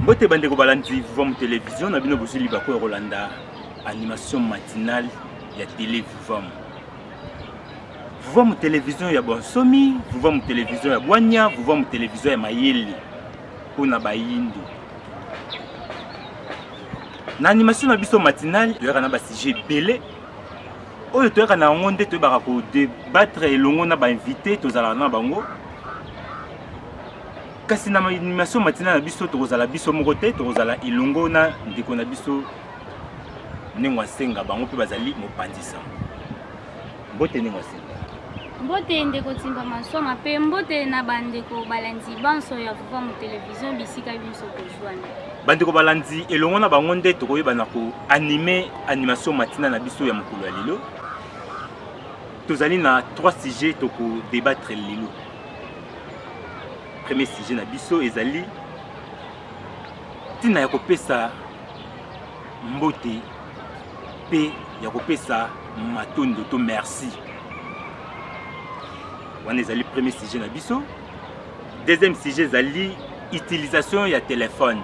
Mbote bandeko balandi Vivum télévision na bino bozuli bako Rolanda animation matinale ya télé Vivum. Vivum télévision ya bonsomi, Vivum télévision ya Bwanya, Vivum télévision ya Mayeli pona bayindu. Na animation na biso matinale toyaka na ba sujet belé. Oyo toyaka na ngonde toyaka ko débattre elongo na ba invité tozala na bango. Kasi na animation matinale na biso tokozala biso moko te, tokozala ilongo na ndeko na biso Nengwa Senga bango pe bazali mopandisa. Mbote Nengwa Senga. Mbote ndeko timba masoma pe mbote na bandeko balandi banso ya Vivum télévision bisika biso kozwana. Bandeko balandi elongo na bango nde tokoyeba na ko animer animation matinale na biso ya mokolo ya lelo. Tozali na 3 sujets toko débattre lelo. Premier sujet na biso ezali tina ya kopesa mbote pe ya kopesa matondo to merci. Wana ezali premier sujet na biso. Deuxième sujet ezali utilisation ya téléphone.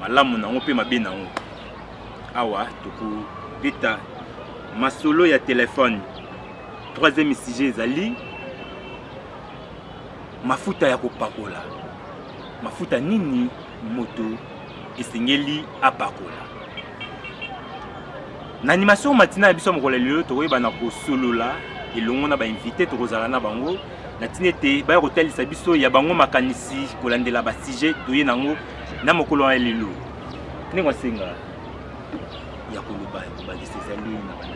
Malamu nango pe mabe nango. Awa toko beta masolo ya téléphone. Troisième sujet ezali mafuta ya kopakola. Mafuta nini moto esengeli apakola. Na animation matinale biso mokolo lelo tokoyeba na kosolola elongo na ba invité tokozala na bango na tinete ba kotalisa biso ya bango makanisi kolandela ba sujet toye nango na mokolo ya lelo. Nengwa Senga ya koloba kobandisa ezali na bana.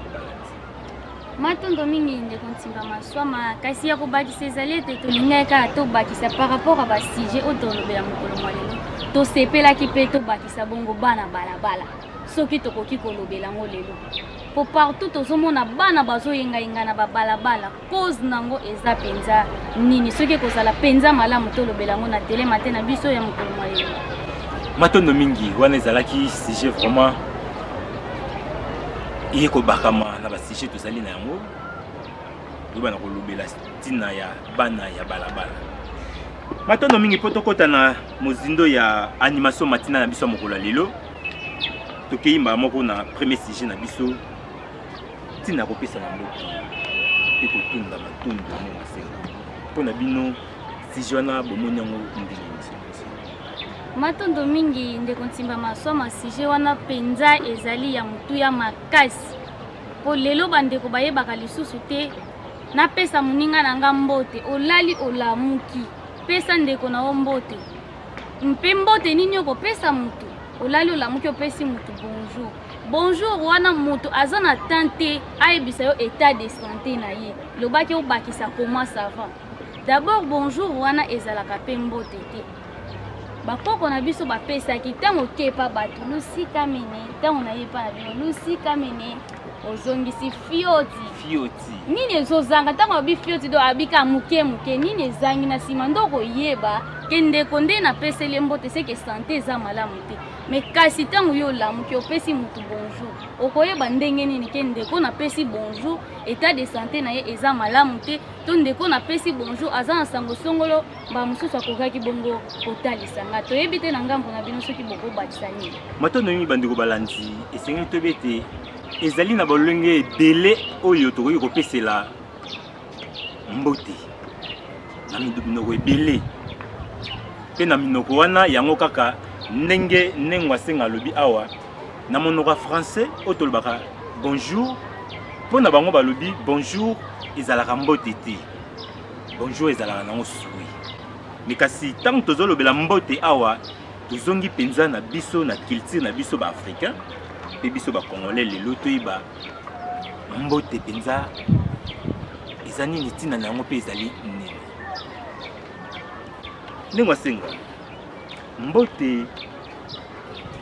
Matondo mingi ndeko ntimba maswama kasi ya kobakisa ezali ete tolingaka tobakisa par rapport à ba sujet otolobela mokolo mwa lelo tosepelaki mpe tobakisa bongo bana balabala soki tokoki kolobela ngo lelo po partout tozomona bana bazoyengayenga na babalabala cause nango eza penza nini soki kozala penza malamu tolobela ngo na tele mate na biso ya mokolo mwa lelo. Matondo mingi wana ezalaki sujet vraiment iye kobakama na ba sujet tozali na yango yoba na kolobela tina ya bana ya balabala. Matondo mingi poto kota na mozindo ya animation matinale na biso mokolo lelo tokeyimba moko na premier sujet na biso tina kopesa na mboki pe kotunda matondo Nengwa Senga mpona bino sujet wana bomoni yango ndenge. Matondo mingi ndeko ntimba masoma sujet wana penza ezali ya mutu ya makasi po lelo bandeko bayebaka lisusu te na pesa muninga na nga mbote olali olamuki pesa ndeko na o mbote mpe mbote nini okopesa mutu olali olamuki opesi mutu bonjour. Bonjour wana mutu aza na tante ayebisa yo état de santé na ye lobaki obakisa comment ça va. D'abord bonjour wana ezalaka pe mbote te. Bakoko na biso bapesaki ntango kepa bato lusika mene ntango na ye pa na bino lusika mene ozongisi fioti nini ezozanga ntango abi fioti do abika muke nini ezangi na nsima ndo koyeba ke ndeko nde napeseli mbote seke sante eza malamu te me kasi ntango yo olamuki opesi mutu bonjour okoyeba ndenge nini ke ndeko napesi bonjour état de santé na ye eza malamu te to ndeko napesi bonjour aza na sango songolo ba mosusu akokaki bongo kotalisa nga toyebi te na ngambo na bino soki bokobakisa nini. Matondo mingi bandeko balandi esengeli toyebi te ezali na balolenge ebele oyo tokoki kopesela mbote na minoko ebele mpe na minoko wana yango kaka ndenge Nengwa Senga alobi awa na monoko ya français oyo tolobaka bonjour mpona bango balobi bonjour ezalaka mbote te bonjour ezalaka nango sui me kasi ntango tozolobela mbote awa tozongi mpenza na biso na culture na biso baafricain mpe biso bacongolais lelo toyeba mbote mpenza eza nini ntina na yango mpe ezali nini. Nengwa Senga mbote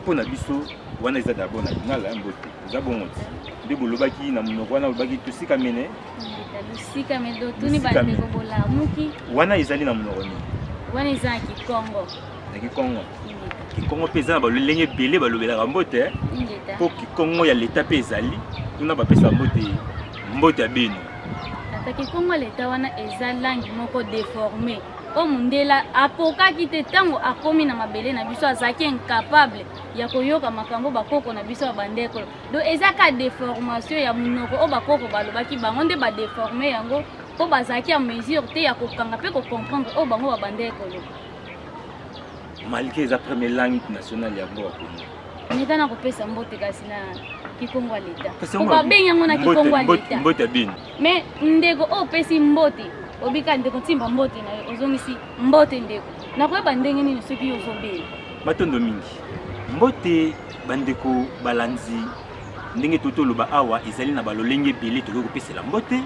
mpona biso wana eza d'abord na lingala ya mbote eza bongo ti nde bolobaki na monoko wana bolobaki tosika mene lusika medo tuni bandeko bolamuki wana ezali na monoko nini wana eza na Kikongo. Na Kikongo Kikongo mpe eza na balolenge ebele balobelaka mbote mpo Kikongo ya leta mpe ezali kuna bapesa mbote ya bino. Ata Kikongo leta wana eza langue moko déformé o mundela akokaki te ntango akomi na mabele na biso azalaki incapable ya koyoka makambo bakoko na biso ya bandekolo donc eza ka déformation ya monoko oyo bakoko balobaki bango nde badeforme yango mpo bazalaki ya mesure te ya kokanga mpe kocomprendre oyo bango babandekolo malgré eza première langue nationale ya mboka Congo meta na kopesa mbote kasi na kikongo ya leta po babengi yango na kikongo ya leta mbote ya bino mais ndeko oyo opesi mbote obika ndeko ntimba mbote na yo ozongisi mbote ndeko nakoyeba ndenge nini soki ozobela matondo mingi mbote bandeko balanzi ndenge totoloba awa ezali na balolenge ebele tokoki kopesela mbote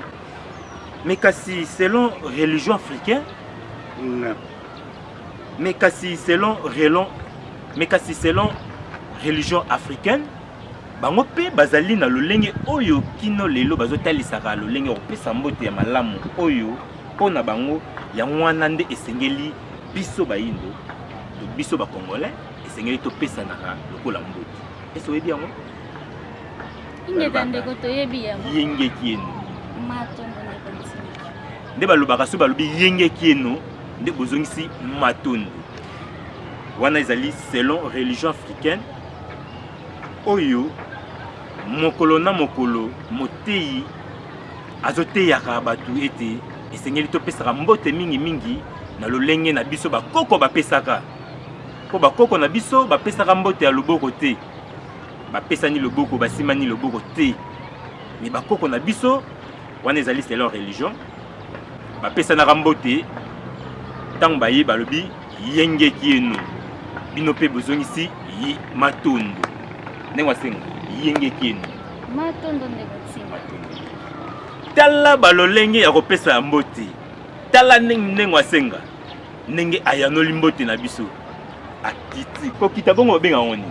mais kasi selon religion africain mais kasi selon religion africaine bango pe bazali na lolenge oyo kino lelo bazotalisaka lolenge kopesa mbote ya malamu oyo pona bango yango wana nde esengeli biso bayindo to biso bakongolais esengeli topesanaka lokola mbote ese oyebi yango ingeta ndeko toyebi yango yengeki eno matondo nekonsi nde balobaka so balobi yengeki eno nde bozongisi matondo wana ezali selon religion africaine oyo mokolo na mokolo moteyi azoteyaka bato ete esengeli topesaka mbote mingi na lolenge na biso bakoko bapesaka po bakoko na biso bapesaka mbote ya loboko te bapesani loboko basimani loboko te me bakoko na biso wana ezali selon religion bapesanaka mbote ntango baye balobi yengeki eno bino mpe bozongisi matondo ndenge wasenga yengeki eno matondo ndeko ntima tala balolenge ya kopesa ya mbote tala ndenge wasenga ndenge ayanoli mbote na biso akiti kokita bongo babenga ngoni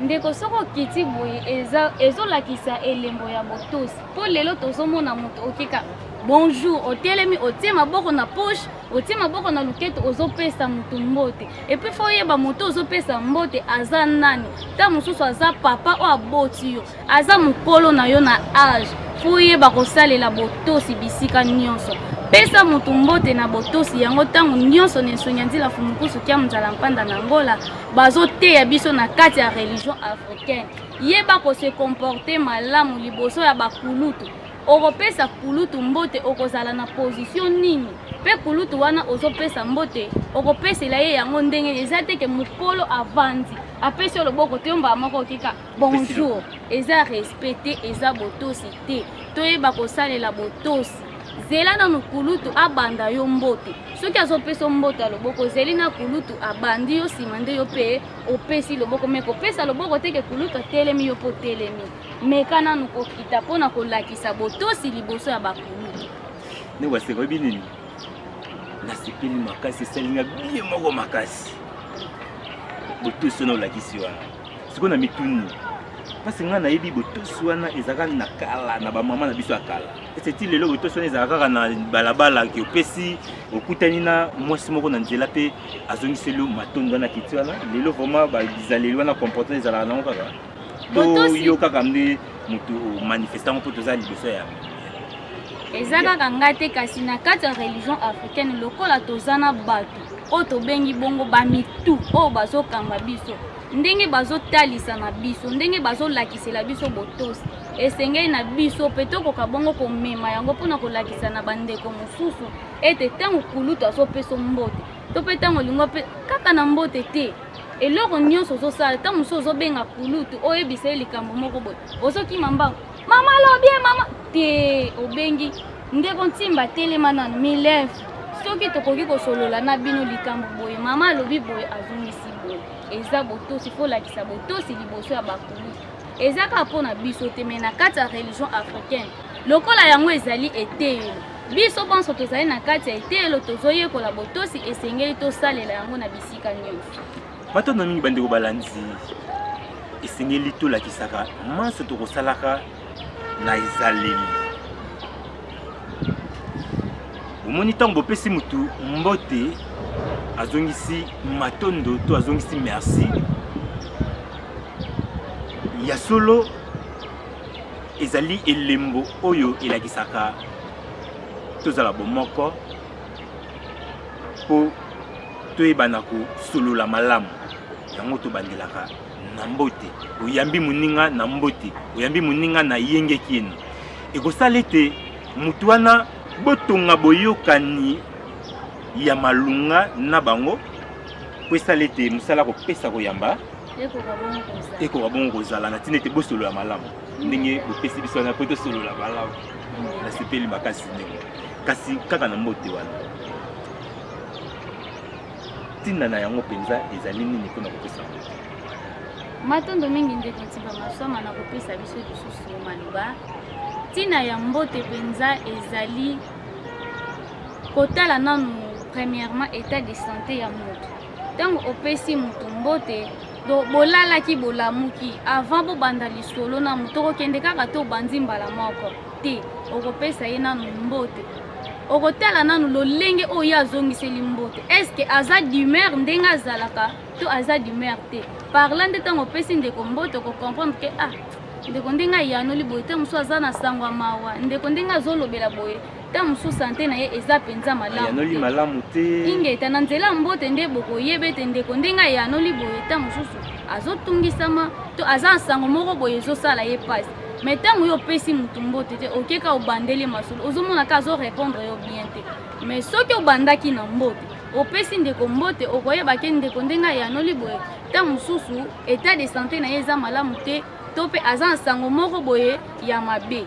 ndeko soko okiti boye ezolakisa elembo ya botosi mpo lelo tozomona moto okika bonjour otelemi otie maboko na poche otie maboko na luketo ozopesa moto mbote epuis fo oyeba moto ozopesa mbote aza nani ta mosusu aza papa oyo aboti yo aza mokolo na yo na age fo oyeba kosalela botosi bisika nyonso pesa moto mbote na botosi yango ntango nyonso na esonya nzela fumukusu kia mzala mpanda na ngola bazoteya biso na kati ya religion africaine yeba kose comporte malamu liboso ya bakulutu okopesa kulutu mbote okozala na position nini mpe kulutu wana ozopesa mbote okopesela ye yango ndenge eza teke mokolo avandi apesi yo loboko te yombaka moko okika bonjour eza respecte eza botosi te toyeba kosalela botosi zela nanu kulutu abanda yo mbote soki azopesa mbote ya loboko zeli na kulutu abandi yo nsima nde yo mpe opesi loboko me kopesa loboko teke kulutu atelemi yo mpo telemi meka nanu kokita mpona kolakisa botosi liboso ya bakulutu nde waseka oyebi nini nasepeli makasi esalinga bie moko makasi botosi wana olakisi wana sikoyo na mituni mpasi ngai nayebi botosi wana ezalaka na kala na bamama na biso ya kala eseti lelo botosi wana ezalaka kaka na balabala ke opesi okutani na mwasi moko na nzela mpe azongiseli matondo wana kiti wana lelo vraimen bizaleli wana comportement ezalaka nango kaka to yo kaka nde moto manifestango mpo toza liboso ya eza kaka ngai te kasi na kati ya religion africaine lokola toza na bato oyo tobengi bongo bamitu oyo bazokamba biso ndenge bazotalisa na biso ndenge bazolakisela biso botosi esengeli na biso mpe tokoka bongo komema yango mpona kolakisa na bandeko mosusu ete ntango kulutu azopesa mbote to mpe ntango olingo mpe kaka na mbote te eloko nyonso ozosala ntango mosusu ozobenga kulutu oyebisa ye likambo moko boye ozokima mbango mama alobie mama te obengi ndeko ntimba telema nanu milefu soki tokoki kosolola na bino likambo boye mama alobi boye azongisi boye eza botosi fo lakisa botosi liboso ya bakulutu eza kaka mpona biso te me na kati ya religion africaine lokola yango ezali eteyelo biso bonso tozali na kati ya eteyelo tozoyekola botosi esengeli tosalela yango na bisika nyonso matondo mingi bandeko balandi esengeli tolakisaka manso tokosalaka na ezaleli omoni ntango bopesi mutu mbote azongisi matondo to azongisi merci ya solo ezali elembo oyo elakisaka tozala bomoko po toyebana kosolola malamu yango tobandelaka na mbote oyambi moninga na mbote oyambi moninga na yengeki eno ekosala ete mutu wana botonga boyokani ya malunga na bango po esala ete mosala kopesa koyamba ekoka bongo kozala na ntina ete bosolola malamu ndenge bopesi biso wana po tosolola malamu nasepeli makasi ndenge kasi kaka na mbote wana ntina na yango mpenza ezali nini mpona kopesa mbote matondo mingi nde kontimba maswama na kopesa biso lisusu maloba ntina ya mbote mpenza ezali kotala nanu premièrement état de santé ya moto ntango opesi moto mbote bolalaki bolamuki avant bobanda lisolo na moto okokende kaka te obandi mbala moko te okopesa ye nanu mbote okotala nanu lolenge oyo azongiseli mbote eske aza d'humeur ndenge azalaka to aza d'humeur te parla nde ntango opesi ndeko mbote okokomprendre ke ndeko ndenge ayanoli boye te mosusu aza na sango ya mawa ndeko ndenge azolobela boye te mosusu sante na ye eza mpenza malamu te ingeta na nzela mbote nde bokoyeba ete ndeko ndenge ayanoli boye te mosusu azotungisama to aza na sango moko boye ezosala ye pasi mais ntango yo opesi motu mbote te okeka obandeli masolo ozomonaka azorépondre yo bien te mais soki obandaki na mbote opesi ndeko mbote okoyebake ndeko ndenge ayanoli boye te mosusu état de santé na ye eza malamu te to mpe aza na sango moko boye ya mabe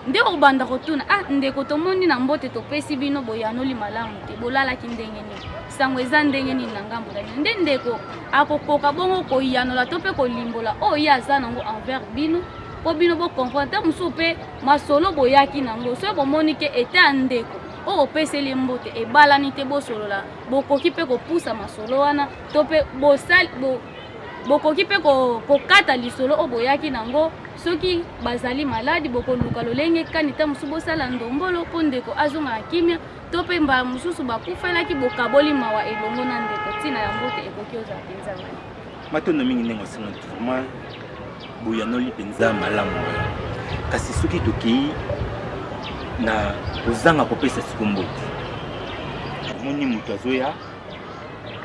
nde obanda kotuna ndeko tomoni na mbote topesi bino boye anoli malamu te bolalaki ndenge nini sango eza ndenge nini na ngambo na bino nde ndeko akokoka bongo koyanola to mpe kolimbola oyo aza nango envers bino po bino bokomprendre te mosusu mpe masolo boyaki nango soki bomoni ke ete ya ndeko oyo opeseli mbote ebalani te bosolola bokoki mpe kopusa masolo wana to mpe bokoki mpe kokata lisolo oyo boyaki nango soki bazali maladi bokoluka lolenge kani te mosusu bosala ndombolo mpo ndeko azonga na kimia to mpe mbala mosusu bakufelaki bokaboli mawa elongo na ndeko ntina ya mbote ekoki ozala mpenza mali matondo mingi ndenge osenga vraiment boyanoli mpenza malamu kasi soki tokei na kozanga kopesa siko mbote omoni moto azoya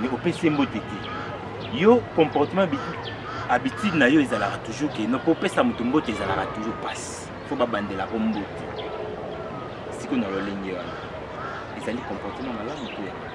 me opesi mbote te yo comportement habitude na yo ezalaka toujours ke no po opesa moto mbote ezalaka toujours passe fo babandelako mbote siko na lolenge wana ezali comportement malamu te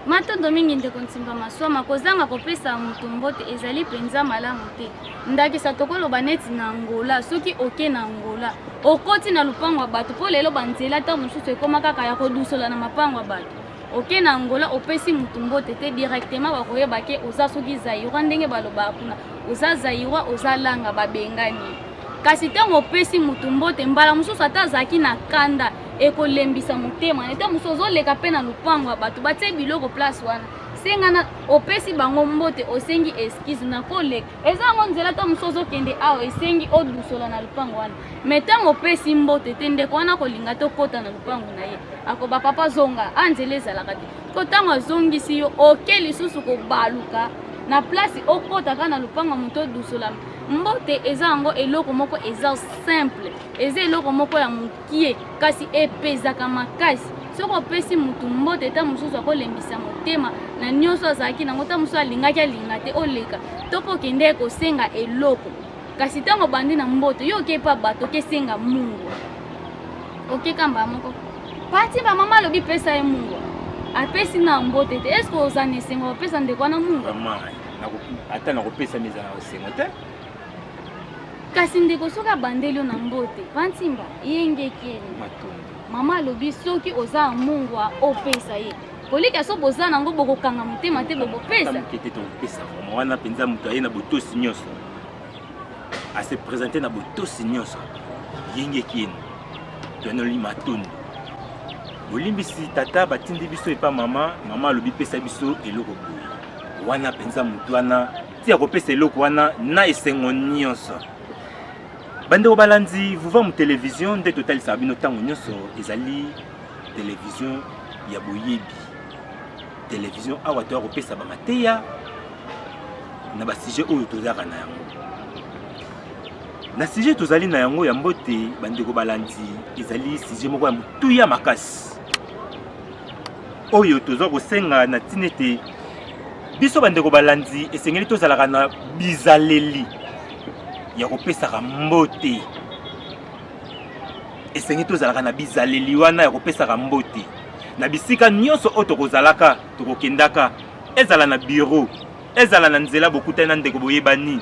matondo mingi ndeko ntimba maswama kozanga kopesa moto mbote ezali mpenza malamu te ndakisa tokoloba neti na Angola soki oke na Angola okoti na lupango ya bato mpo lelo banzela ta mosusu ekoma kaka ya kodusola na mapango ya bato oke na Angola opesi moto mbote te directement bakoyeba ke oza soki zairwa ndenge balobaka kuna oza zairwa oza langa babengani kasi ntango opesi moto mbote mbala mosusu ata azalaki na kanda ekolembisa motema neta mosusu ozoleka mpe na lupango ya bato batie biloko place wana sengana opesi bango mbote osengi excuse na koleka eza yango nzela ta mosusu ozokende awa esengi odusola na lupango wana me ntango opesi mbote te ndeko wana kolinga te okota na lupango na ye akoba papa zonga anzela ezalaka te ko ntango azongisi yo oke lisusu kobaluka na place okotaka na lupango moto odusola mbote eza yango eloko moko eza simple eza eloko moko ya mokie kasi epezaka makasi soki opesi motu mbote ta mosusu akolembisa motema na nyonso azalaki nango ta mosusu alingaki alinga te oleka to mpo okende kosenga eloko kasi ntango bandi na mbote yo okepa bato okesenga mungu okekamba moko pati bamama alobi pesa ye mungu apesi na mbote te eske oza na esengo opesa ndeko wana mungu ata nakopesa miza na osengo te kasi ndeko soki abandeli yo na mbote pantimba yengekeni mama alobi soki oza mungu opesa ye kolika so boza nango bokokanga motema te bobopesa wana mpenza moto aye na botosi nyonso ase présente na botosi nyonso yengekeni toyanoli matondo bolimbisi tata batindi biso epa mama alobi pesa biso eloko boye wana mpenza moto wana tia kopesa eloko wana na esengo nyonso bandeko balandi vuva mu télévision nde totalisaka bino ntango nyonso ezali télévision ya boyebi télévision awa toya kopesa bamateya na basujet oyo tozalaka na yango na sujet tozali na yango ya mbote bandeko balandi ezali sujet moko ya motuya makasi oyo toza kosenga na ntina ete biso bandeko balandi esengeli tozalaka na bizaleli ya kopesaka mbote. Esengeli tozalaka na bizaleli wana ya kopesaka mbote na bisika nyonso oyo tokozalaka tokokendaka, ezala na bureau, ezala na nzela bokutani na ndeko boyebani,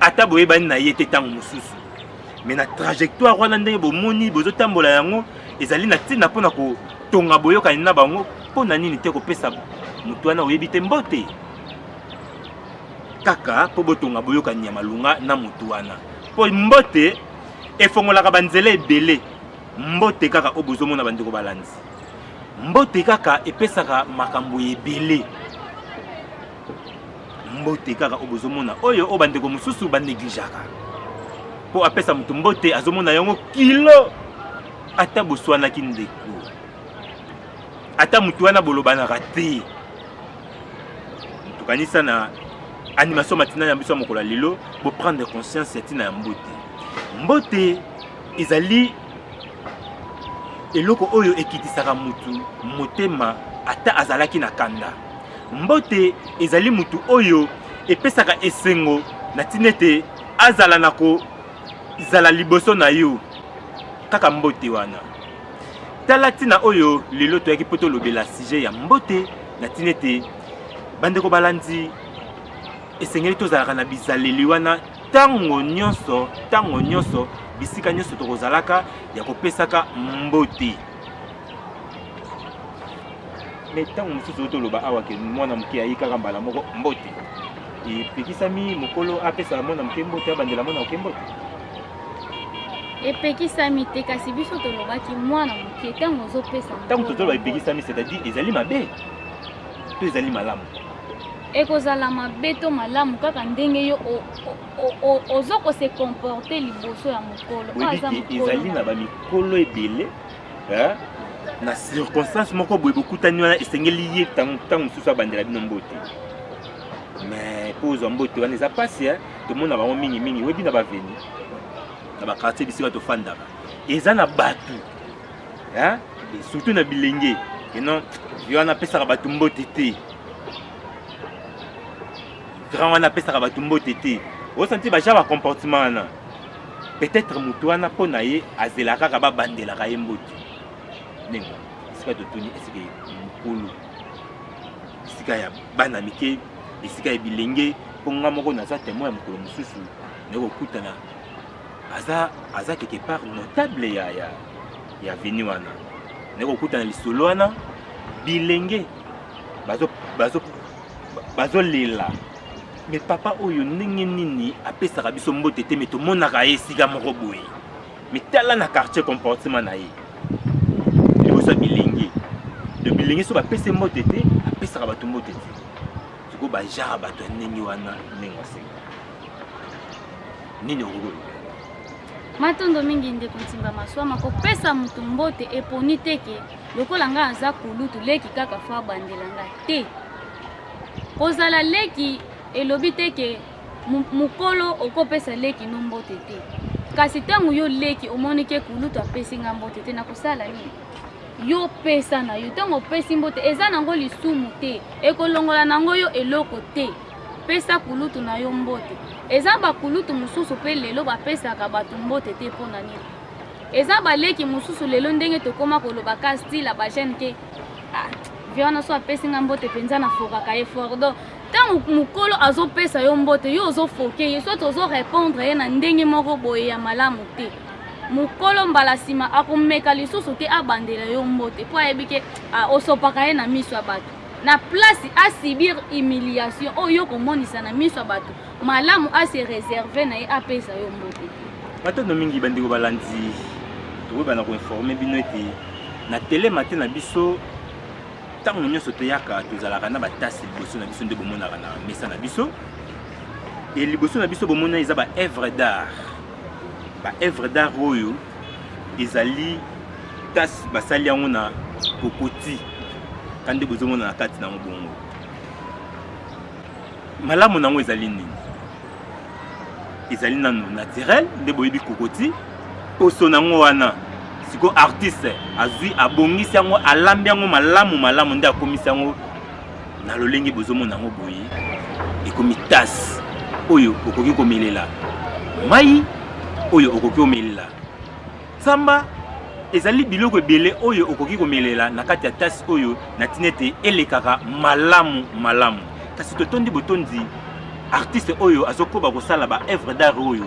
ata boyebani na ye te ntango mosusu. Mais na trajectoire wana ndenge bomoni bozotambola yango ezali na ntina mpona kotonga boyokani na bango. Mpona nini te kopesa motu wana oyebi te mbote? Kaka mpo botonga boyokani ya malunga na motu wana. Mpo mbote efongolaka banzela ebele. Mbote kaka oyo bozomona bandeko balandi, mbote kaka epesaka makambo ebele. Mbote kaka oyo bozomona oyo o bandeko mosusu baneglijaka. Po apesa mutu mbote azomona yango kilo ata boswanaki ndeko, ata mutu wana bolobanaka te. Tokanisa na animation matinale ya biso ya mokolo lelo bo prendre conscience ya tina ya mbote. Mbote ezali eloko oyo ekitisaka mutu motema ata azalaki na kanda. Mbote ezali mutu oyo epesaka esengo na tina ete azala nako zala liboso na yo kaka mbote wana. Tala tina oyo lelo toyaki po tolobela sujet ya mbote na tina ete bandeko balandi esengeli tozalaka na bizaleli wana tango nyonso bisika nyonso tokozalaka ya kopesaka mbote. Mais tango mosusu toloba awa ke mwana moke ayi kaka mbala moko mbote epekisami mokolo apesaka mwana moke mbote abandela mwana moke mbote. Epekisami te kasi biso tolobaki mwana moke ntango ozopesa ntango tozoloba epekisami, c'est-à-dire ezali mabe to ezali malamu? Ekozala mabe to malamu kaka ndenge yo ozokose comporter liboso ya mokolo. Ezali na bamikolo ebele na circonstance moko boye bokutani wana esengeli ye ntango mosusu abandela bino mbote. Mais mpo ozwa mbote wana eza pasi tomona bango mingimingi webi na baveni na bakartier bisika tofandaka eza na bato surtout na bilenge eno yo wana apesaka bato mbote te, grand wana apesaka bato mbote te. Osanti baja bacomportement wana peut-être motu wana mpo na ye azela kaka babandelaka ye mbote. Ndenge esika totuni esika mokolo, esika ya bana mike, esika ya bilenge. Mpo nga moko naza témoin ya mokolo mosusu nekokutana aza quelque part notable ya veni wana, nekokutana lisolo wana bilenge bazolela. Mais papa oyo ndenge nini apesaka biso mbote te, mais tomonaka ye esika moko boye. Mais tala na quartier comportement na ye liboso ya bilenge. Le bilenge so bapese mbote te apesaka bato mbote te. Siko bajara bato ya ndenge wana ndenge wasenga nini okokolo matondo mingi ndeko ntimba maswama kopesa mutu mbote eponi teke lokola nga aza kulutu leki kaka fo abandela nga te. Kozala leki elobi teke mukolo okopesa leki no mbote te, kasi ntango yo leki omoni ke kulutu apesi nga mbote te, nakosala nini? Yo pesa na yo ntango opesi mbote eza nango lisumu te, ekolongola nango yo eloko te. Pesa kulutu na yo mbote. Eza bakulutu mosusu pe lelo bapesaka bato mbote te mpona nini? Eza baleki mosusu lelo ndenge tokoma kolobaka style bajene ke viana so apesi nga mbote penza na fokaka ye fordo. Tango mukolo azopesa yo mbote yo ozofoke ye, soit ozorépondre ye na ndenge moko boye ya malamu te. Mukolo mbala nsima akomeka lisusu te abandela yo mbote po ayebi ke osopaka ye na miso ya bato. Na place à subir humiliation oyo komonisa na miso ya bato, malamu ase réserver na ye apesa yo mbote. Matondo mingi bandeko balandi tokoyeba ko informer bino ete na télé matin na biso tango nyonso toyaka tozalaka na batasi liboso na biso nde bomonaka na mesa na biso. E liboso na biso bomona eza ba œuvre d'art. Ba œuvre d'art oyo ezali tasi basali yango na kokoti kande bozomona na kati na bongo. Malamu nango ezali nini? Ezali nanu naturel nde boyebi kokoti. Poso nango wana siko artiste azui abongisi yango alambi yango malamu nde akomisi yango na lolenge bozomona yango boye ekomi tasse oyo okoki komelela mai oyo okoki komelela samba ezali biloko ebele oyo okoki komelela na kati ya tasse oyo na ntina ete elekaka malamu kasi totondi botondi artiste oyo azokoba kosala ba œuvre d'art oyo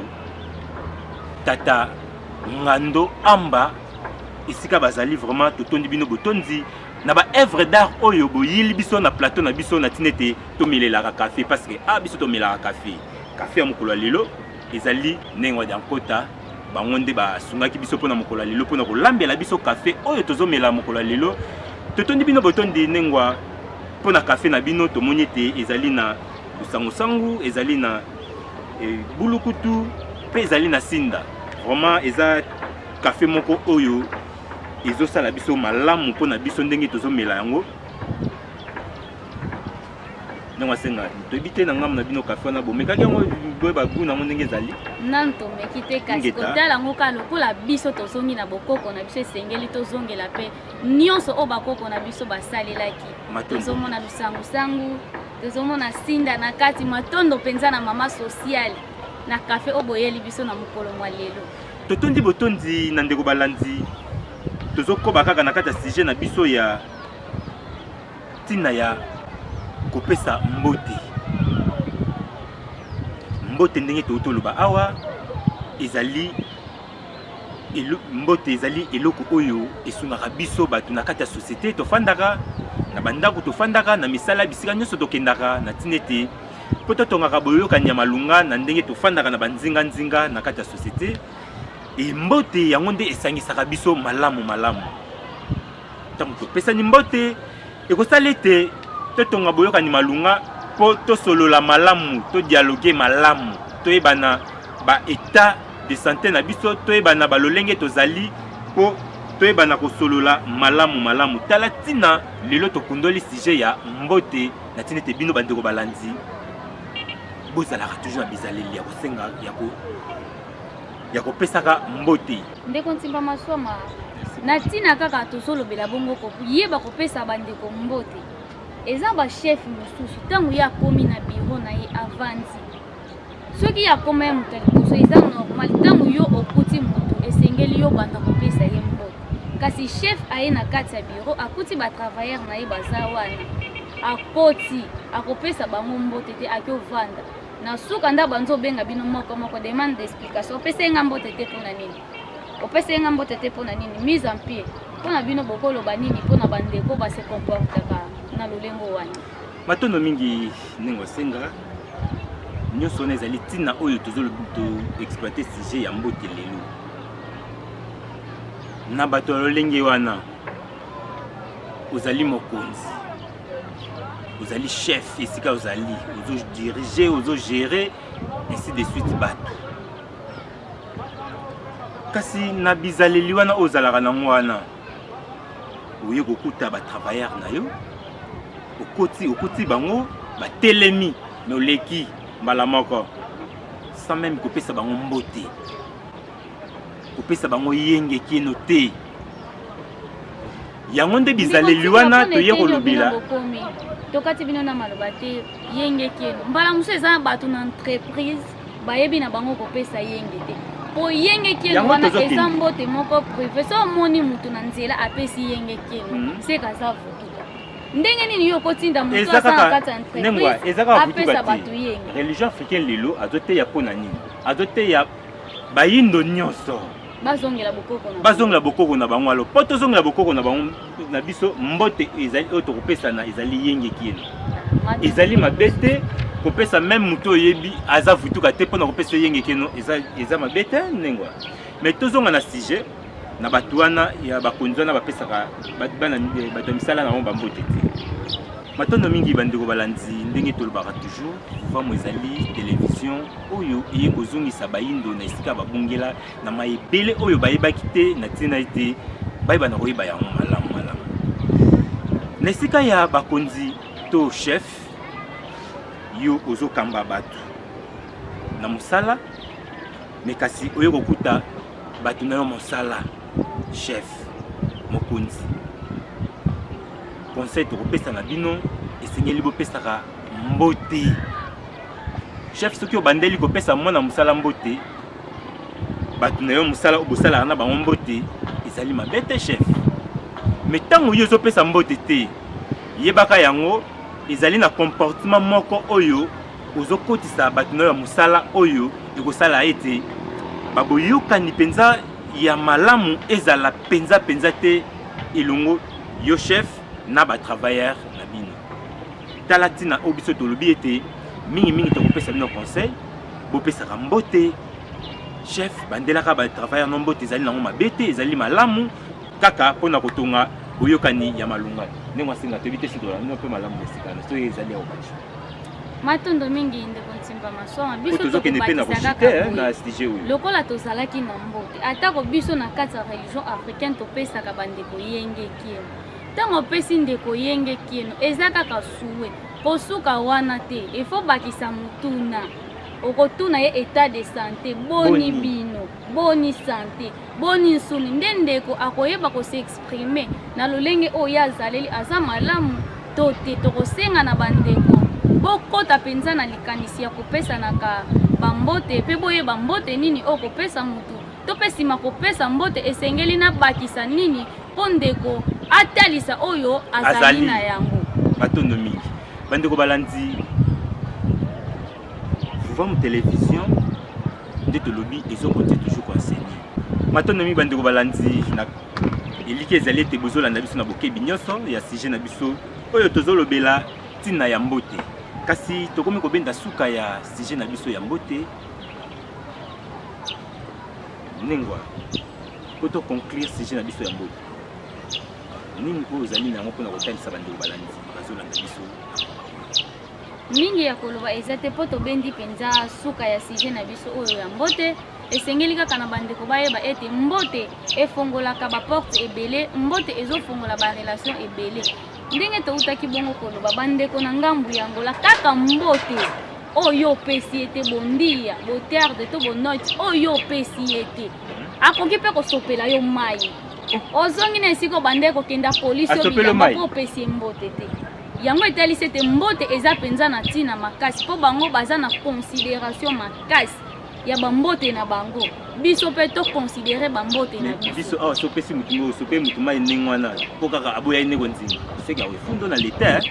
tata Ngando Amba esika bazali vraiment totondi bino botondi na ba œuvre d'art oyo boyili biso na plateau na biso na tinete to melelaka café parce que biso to melaka café ya mokolo lelo ezali nengwa ya nkota bango nde basungaki biso pona mokolo lelo pona kolambela biso café oyo tozomela mokolo lelo totondi bino botondi nengwa pona café na bino tomoni ete ezali na sangu ezali na bulukutu pe ezali na sinda vraiment eza café moko oyo ezosala biso malamu pona biso ndenge tozomela yango ndenge asenga toyebite na ngamu na bino café wana bomekaki yango boye bagu nango ndenge ezali nantomeki te kasi kotala yango ka lokola biso tozongi na bokoko na biso esengeli tozongela mpe nyonso oyo bakoko na biso basalelaki tozomona lusangusangu tozomona sinda na kati matondo mpenza na mama sociale na café oyo boyeli biso na mokolo mwa lelo totondi botondi na ndeko balandi tozokoba kaka na kati ya sujet na biso ya ntina ya kopesa mbote ndenge totoloba awa ezali mbote ezali eloko oyo esungaka biso bato na kati ya société tofandaka na bandako tofandaka na misala bisika nyonso tokendaka na ntina ete po totongaka boyokani ya malunga na ndenge tofandaka na banzinga na kati ya société mbote yango nde esangisaka biso malamu ntango topesani mbote ekosala ete totonga boyokani malunga po tosolola malamu todialogue malamu toyebana baétat de santé na biso toyebana balolenge tozali po toyebana kosolola malamu tala ntina lelo tokundoli sujet ya mbote na ntina ete bino bandeko balandi bozalaka toujours na bizaleli ya kosenga ya kopesaka mbote ndeko ntimba maswama na ntina kaka tozolobela bongo yeba kopesa bandeko mbote eza bachef mosusu ntango ye akomi na biro na ye avandi soki ye akoma ye moto ya liboso eza normal ntango yo okuti moto esengeli yo banda kopesa ye mbote kasi chef aye na kati ya biro akuti batravailleur na ye baza wana akoti akopesa bango mbote te akovanda na suka nda banzo benga bino moko demande d'explication opesa nga mbote te pona nini opesa nga mbote te pona nini mise en pied pona bino bokoloba nini pona bandeko base comportaka na lolengo wana matondo mingi nengo senga nyonso na ezali ntina oyo exploiter sujet ya mbote lelo na bato lolenge wana ozali mokonzi ozali chef esika ozali ozodiriger ozogérer ainsi de suite bato kasi na bizaleli wana ozalaka nango wana oye kokuta batravailleur na yo okoti bango batelemi na oleki mbala moko sans même kopesa bango mbote kopesa bango yenge kino te yango nde bizaleli wana toye kolobela tokati bino na maloba te yenge kino mbala mosusu eza na bato na entreprise bayebi na bango kopesa yenge te po yenge kino wana eza mbote moko privé so omoni moto na nzela apesi yenge kino sekaza vutuka ndenge nini yo kotinda moto asana kati ya entreprise apesa bato yenge religion africaine lelo azoteya mpona nini azoteya bayindo nyonso bazongela bokoko na bango alo po tozongela bokoko na bango na biso mbote ezali oyo tokopesana ezali yenge kino ezali mabe te kopesa meme moto oyebi aza vutuka te mpona kopesa yenge kino eza mabe te ndengwa mais tozonga na sujet na bato wana ya bakonzi wana bapesaka bato ya misala na bango bambote te matondo mingi bandeko balandi ndenge tolobaka toujours vamo ezali télévision oyo eye kozongisa bayindo na esika babongela na mayebele oyo bayebaki te na ntina ete bayeba na koyeba yango malamu na esika ya bakonzi to chef yo ozokamba bato na mosala me kasi oye kokuta bato na yo mosala chef mokonzi conseil tokopesa na bino esengeli bopesaka mbote chef soki obandeli kopesa mwana mosala mbote bato na yo mosala obosalaka na bango mbote ezali mabe te chef mais ntango yo ozopesa mbote te yebaka yango ezali na comportement moko oyo ozokotisa bato na yo ya mosala oyo ekosala ete baboyokani mpenza ya malamu ezala penza te elongo yo chef na batravailleur na bino tala ntina oyo biso tolobi ete mingi tokopesa bino conseil bopesaka mbote chef bandelaka batravailleur no mbote ezali nango mabe te ezali malamu kaka mpona kotonga boyokani ya malunga ndenge asenga toyebi te sikola bino mpe malamu esikana soki ezali aobacho matondo mingi ndeko ntimba masoma biso tozokende mpe na koshite na stige oyo lokola tozalaki na mbote atako biso na kati ya religion africaine topesaka bandeko yenge kieno ntango opesi ndeko yenge kieno eza kaka suwe kosuka wana te ifo bakisa motuna okotuna ye état de santé boni bino boni santé boni nsuni nde ndeko akoyeba koseexprime na lolenge oyo azaleli aza malamu to te tokosenga na bandeko bokota mpenza na likanisi ya kopesanaka bambote mpe boyeba mbote nini oyo kopesa motu to mpe nsima kopesa mbote esengeli na bakisa nini mpo ndeko atalisa oyo azali na yango batondo mingi bandeko balandi vam télévision nde tolobi ezokonte toujours koenseigner matondo mingi bandeko balandi na eliki ezali ete bozolanda biso na bokebi nyonso ya sujet na biso oyo tozolobela ntina ya mbote kasi tokomi kobenda suka ya sujet na biso ya mbote nengwa po toconclure sujet na biso ya mbote nini oyo ozali nango mpona kotalisa bandeko balandi bazolanda biso mingi ya koloba eza te mpo tobendi mpenza suka ya sujet na biso oyo ya mbote esengeli kaka na bandeko bayeba ete mbote efongolaka baporte ebele mbote ezofongola barelation ebele ndenge toutaki bongo koloba bandeko na ngambu ya ngola kaka mbote oyo opesi ete bondia botarde to bonote oyo opesi ete akoki mpe kosopela yo mai ozongi na esika obande kokenda polisi obilamba opesi mbote te yango etalisi ete mbote eza mpenza na ntina makasi mpo bango baza na considération makasi ya bambote na bango biso mpe toconsidere bambote na biso awa sopesi mutu ngo sope mutu mai ndenge wana mpo kaka aboya ndenge nzinga seka efundo na leta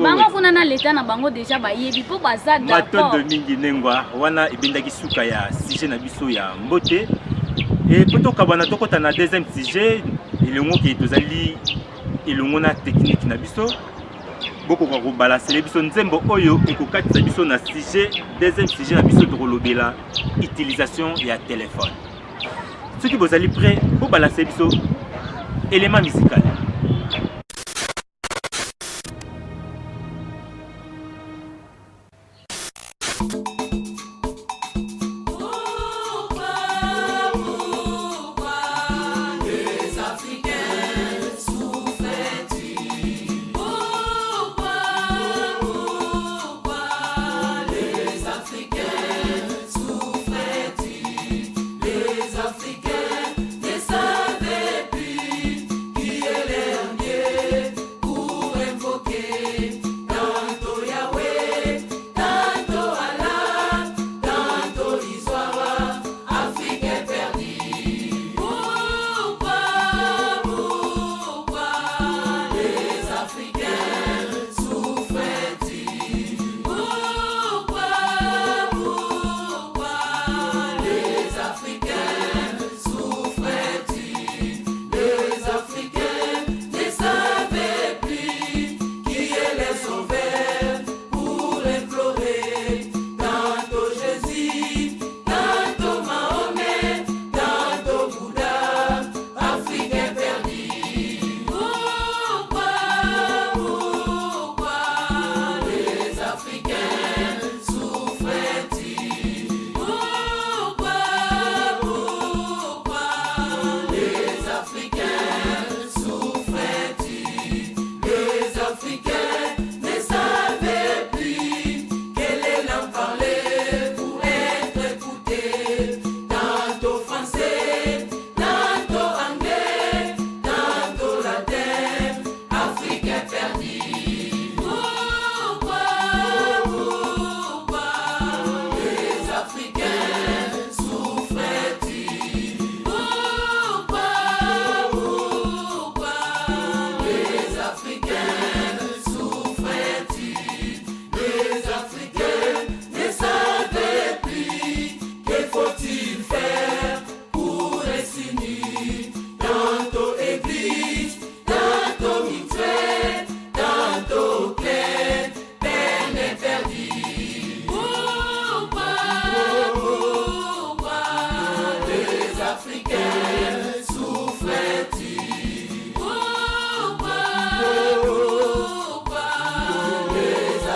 bango kuna na leta na bango deja bayebi mpo baza matondo mingi nengwa wana ebendaki suka ya sujet na biso ya mbote e mpo tokabwana tokota na deuxième sujet elongo ke tozali elongo na technique na biso bokoka kobalansele biso nzembo oyo ekokatisa biso na sujet deuxième sujet na biso tokolobela utilisation ya téléphone soki bozali prêt bobalansele biso élément musical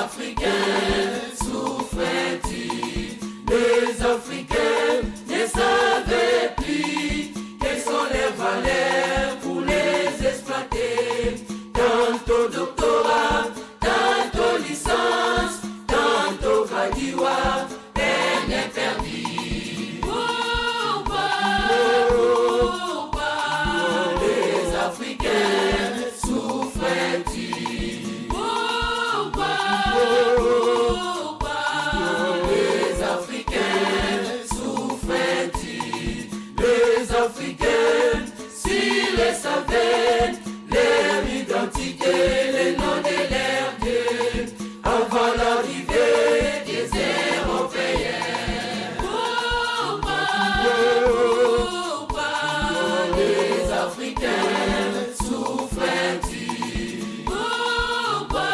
Africains souffrent-ils? Les Africains ne savaient plus quelles sont les valeurs pour les exploiter. Tantôt doctorat, tantôt licence, tantôt graduat, peine est perdue. Pourquoi les Africains souffrent-ils? Pourquoi les Africains souffrent-ils? Les Africains, s'ils le savaient, leur identité, le nom de leur Dieu, avant l'arrivée des Européens. Pourquoi les Africains souffrent-ils? Pourquoi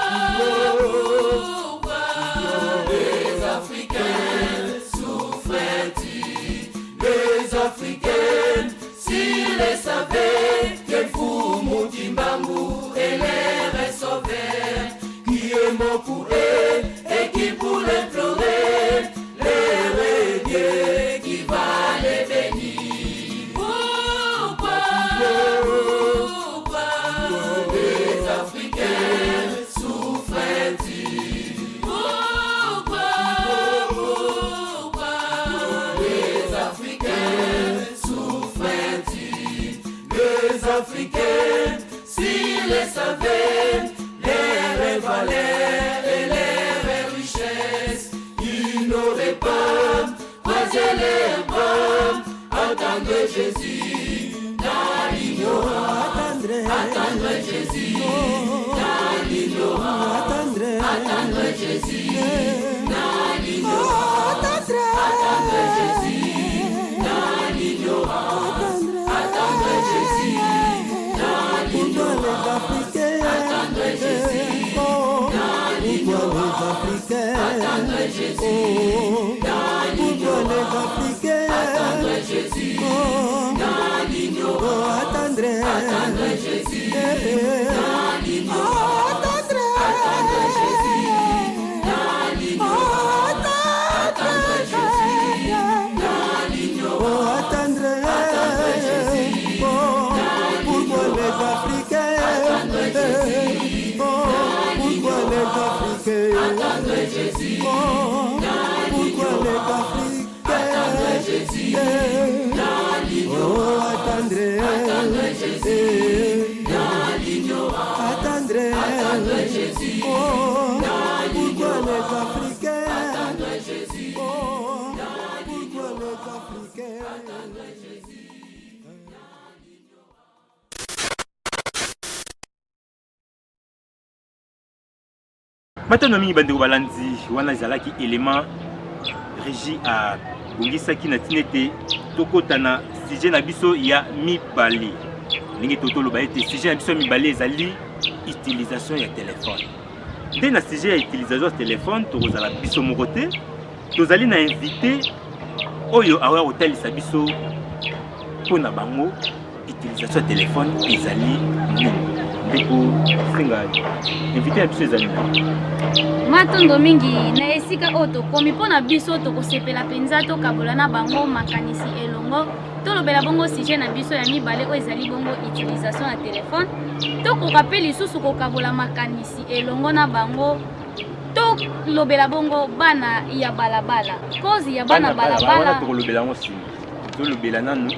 les Africains souffrent-ils? Les Africains, s'ils le savaient, que Fumu Timbangu et les sauveur, qui est mort pour eux et qui pour l'implorer, les Dieu qui va les bénir. Pourquoi les Africains souffrent-ils? Pourquoi les Africains souffrent-ils? Les Africains, s'ils le savaient, les valeurs et les richesses, ils n'auraient pas croisé les bras, attendre Jésus dans l'ignorance, attendre Jésus dans l'ignorance, attendre Jésus dans l'ignorance, attendre Jésus dans l'ignorance, attendre Jésus dans l'ignorance, attendre Jésus dans l'ignorance, attendre Jésus dans l'ignorance, attendre Jésus dans l'ignorance, attendre Jésus dans l'ignorance, attendre Jésus dans l'ignorance, attendre Jésus dans l'ignorance, attendre Jésus Pourquoi les Africains? attendre Jésus Pourquoi les Africains? attendre Jésus Pourquoi les Africains? Jésus dans l'ignorance, Attendre Jésus dans l'ignorance, Attendre Jésus Pourquoi les Africains? attendre Jésus Pourquoi les Africains? Maintenant mingi bandeko balandi wana ezalaki élément régi à bongisaki na tinete tokotana sujet na biso ya mibale ndenge totoloba ete sujet na biso ya mibale ezali utilisation ya téléphone. Nde na sujet ya utilisation ya téléphone tokozala biso moko te, tozali na invité oyo awa kotalisa biso mpona bango utilisation ya téléphone ezali nini. Ndeko senga invité na biso ezali nini? matondo mingi na esika oyo tokomi mpona biso tokosepela mpenza tokabola na bango makanisi elongo tolobela bongo sujet na biso ya mibale oyo ezali bongo utilisation ya telefone tokoka mpe lisusu kokabola makanisi elongo na bango tolobela bongo bana ya balabala kozi ya bana balabala tokolobela yango nsima tolobela nanu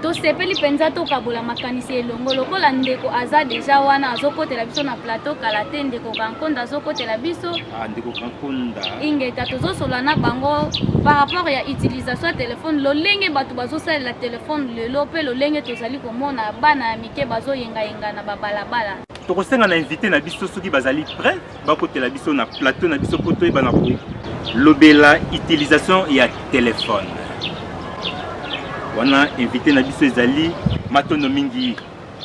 tosepeli mpenza tokabola makanisi elongo lokola ndeko aza deja wana azokotela biso na plateau kala te ndeko kankonda azokotela biso ndeko kankonda ingeta tozosola na bango par rapport ya utilisation ya telefone lolenge bato bazosalela telefone lelo mpe lolenge tozali komona bana ya mike bazoyengayenga na babalabala. tokosenga na invité na biso soki bazali prêt bakotela biso na plateau na biso po toyeba na kolobela utilisation ya telefone. Wana invité na biso ezali matondo mingi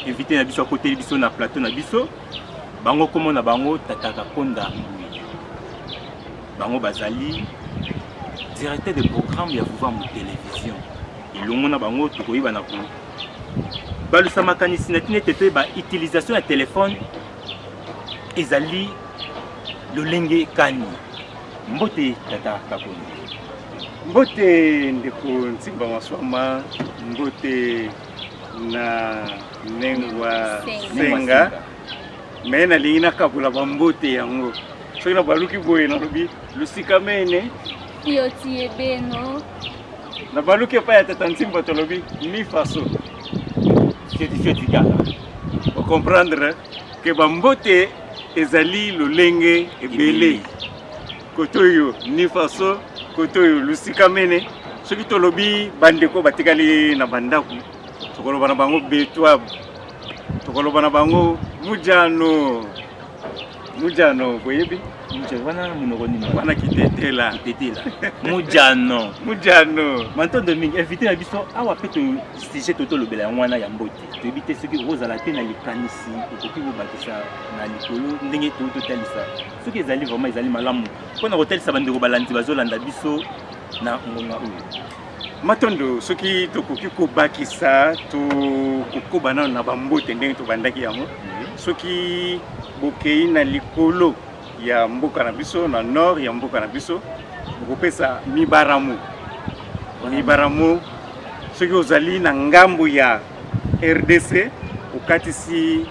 invité na biso akoteli biso na plateau na biso bango komona bango Tataka Konda Mbui. Bango bazali directeur de programme ya Vuvambu télévision ilongo na bango tokoyeba na ko balusa makanisi na tinete te ba utilisation ya téléphone ezali lolenge kani mbote tata Kakonde. Mbote ndeko Nsimba Maswama, mbote na Nengwa Senga. Mena lina kabula bambote yango. Soki na baluki boye na lobi lusika mene Yo tie beno. na baluki pa ya tata Nsimba tolobi mi faso. Fieti kaka. Pour comprendre que bambote ezali lolenge ebele. Kotoyo ni faso, kotoyo lusika mene. Soki tolobi bandeko batikali na bandaku. Tokoloba na bango betwab. Tokoloba na bango mujano. Mujano boyebi? Wana munoko nini? Wana kitetela. Kitetela. Mujano. Mujano. Mantondo mingi invité na biso awa pe to sujet toto lobela wana ya mbote. To bité soki ozala te na likanisi okoki kobakisa na likolo ndenge to talisa. Soki ezali vraiment ezali malamu. Pona kotalisa bandeko balandi bazolanda biso na ngonga oyo. Matondo soki tokoki kobakisa to kokobana na bambote ndenge to bandaki yango. Soki bokei na likolo ya mboka na biso na nord ya mboka na biso bokopesa mibaramu. Mibaramu soki ozali na ngambo ya RDC okatisi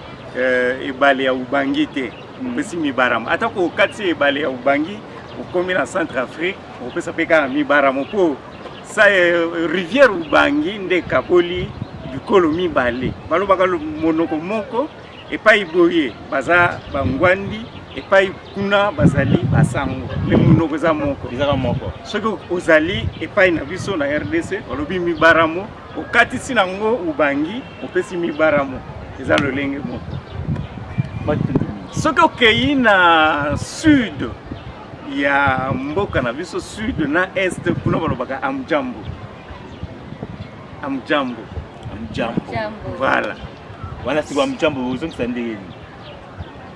ebale ya Ubangi te opesi mibaramu. Atako okatisi ebale ya Ubangi okomi na Centrafrique okopesa peka mibaramu po sa rivière Ubangi nde kapoli bikolo mibale balobaka monoko moko epai boye baza bangwandi epai kuna bazali basango le monoko za moko ezaka moko. Soki ozali epai na biso na RDC olobi mibaramo okatisi nango Ubangi opesi mibaramo eza lolenge moko. Soki okei na sud ya mboka na biso sud na est kuna balobaka amjambo. Amjambo. Amjambo. Voilà. Wana si kwa mjambo uzongisa ndenge.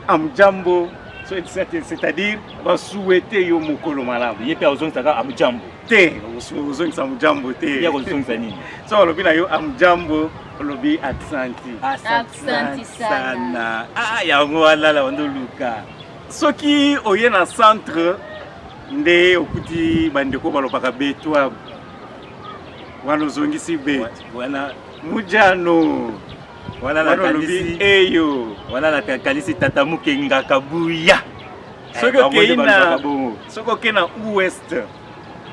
Amjambo c'est-à-dire va souhaiter yo mokolo malamu. Yepe uzongisa ka amjambo. Te uzongisa amjambo te. Ya uzongisa nini? So lobi na yo amjambo lobi aksanti. Aksanti sana. Ah yango wala wando luka. Soki oye na centre nde okuti bandeko balobaka betwa wana ozongisi be wana mujano wana na kalisi eyo wana na kalisi tata mukenga kabuya. Soki okei na ouest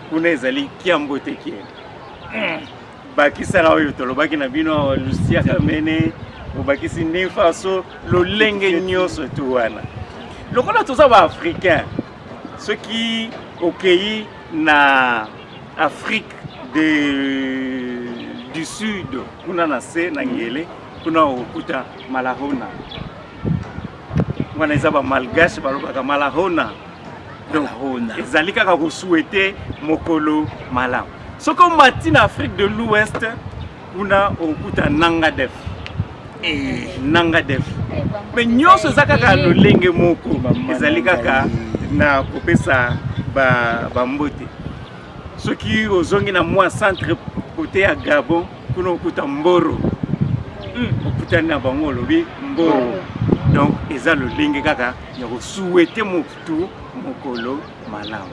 kuna ezali kiambo te kie bakisa na oyo tolobaki na bino Lucia Kamene obakisi ne faso lolenge nyonso tu wana lokola toza ba africain soki okei na Afrique du Sud kuna na se na ngele kuna okuta malahona wana eza ba malgache balobaka malahona donc ezali kaka kosouhaiter mokolo malamu. Soki omati na Afrique de l'Ouest kuna okuta nanga def nanga def mais nyonso eza kaka lolenge moko ezali kaka na kopesa bambote. Soki ozongi na mwa centre côté ya Gabon kuna okuta mboro okuta na bango lobi mboro donc eza lolenge kaka ya kosouhaiter motu mokolo malamu.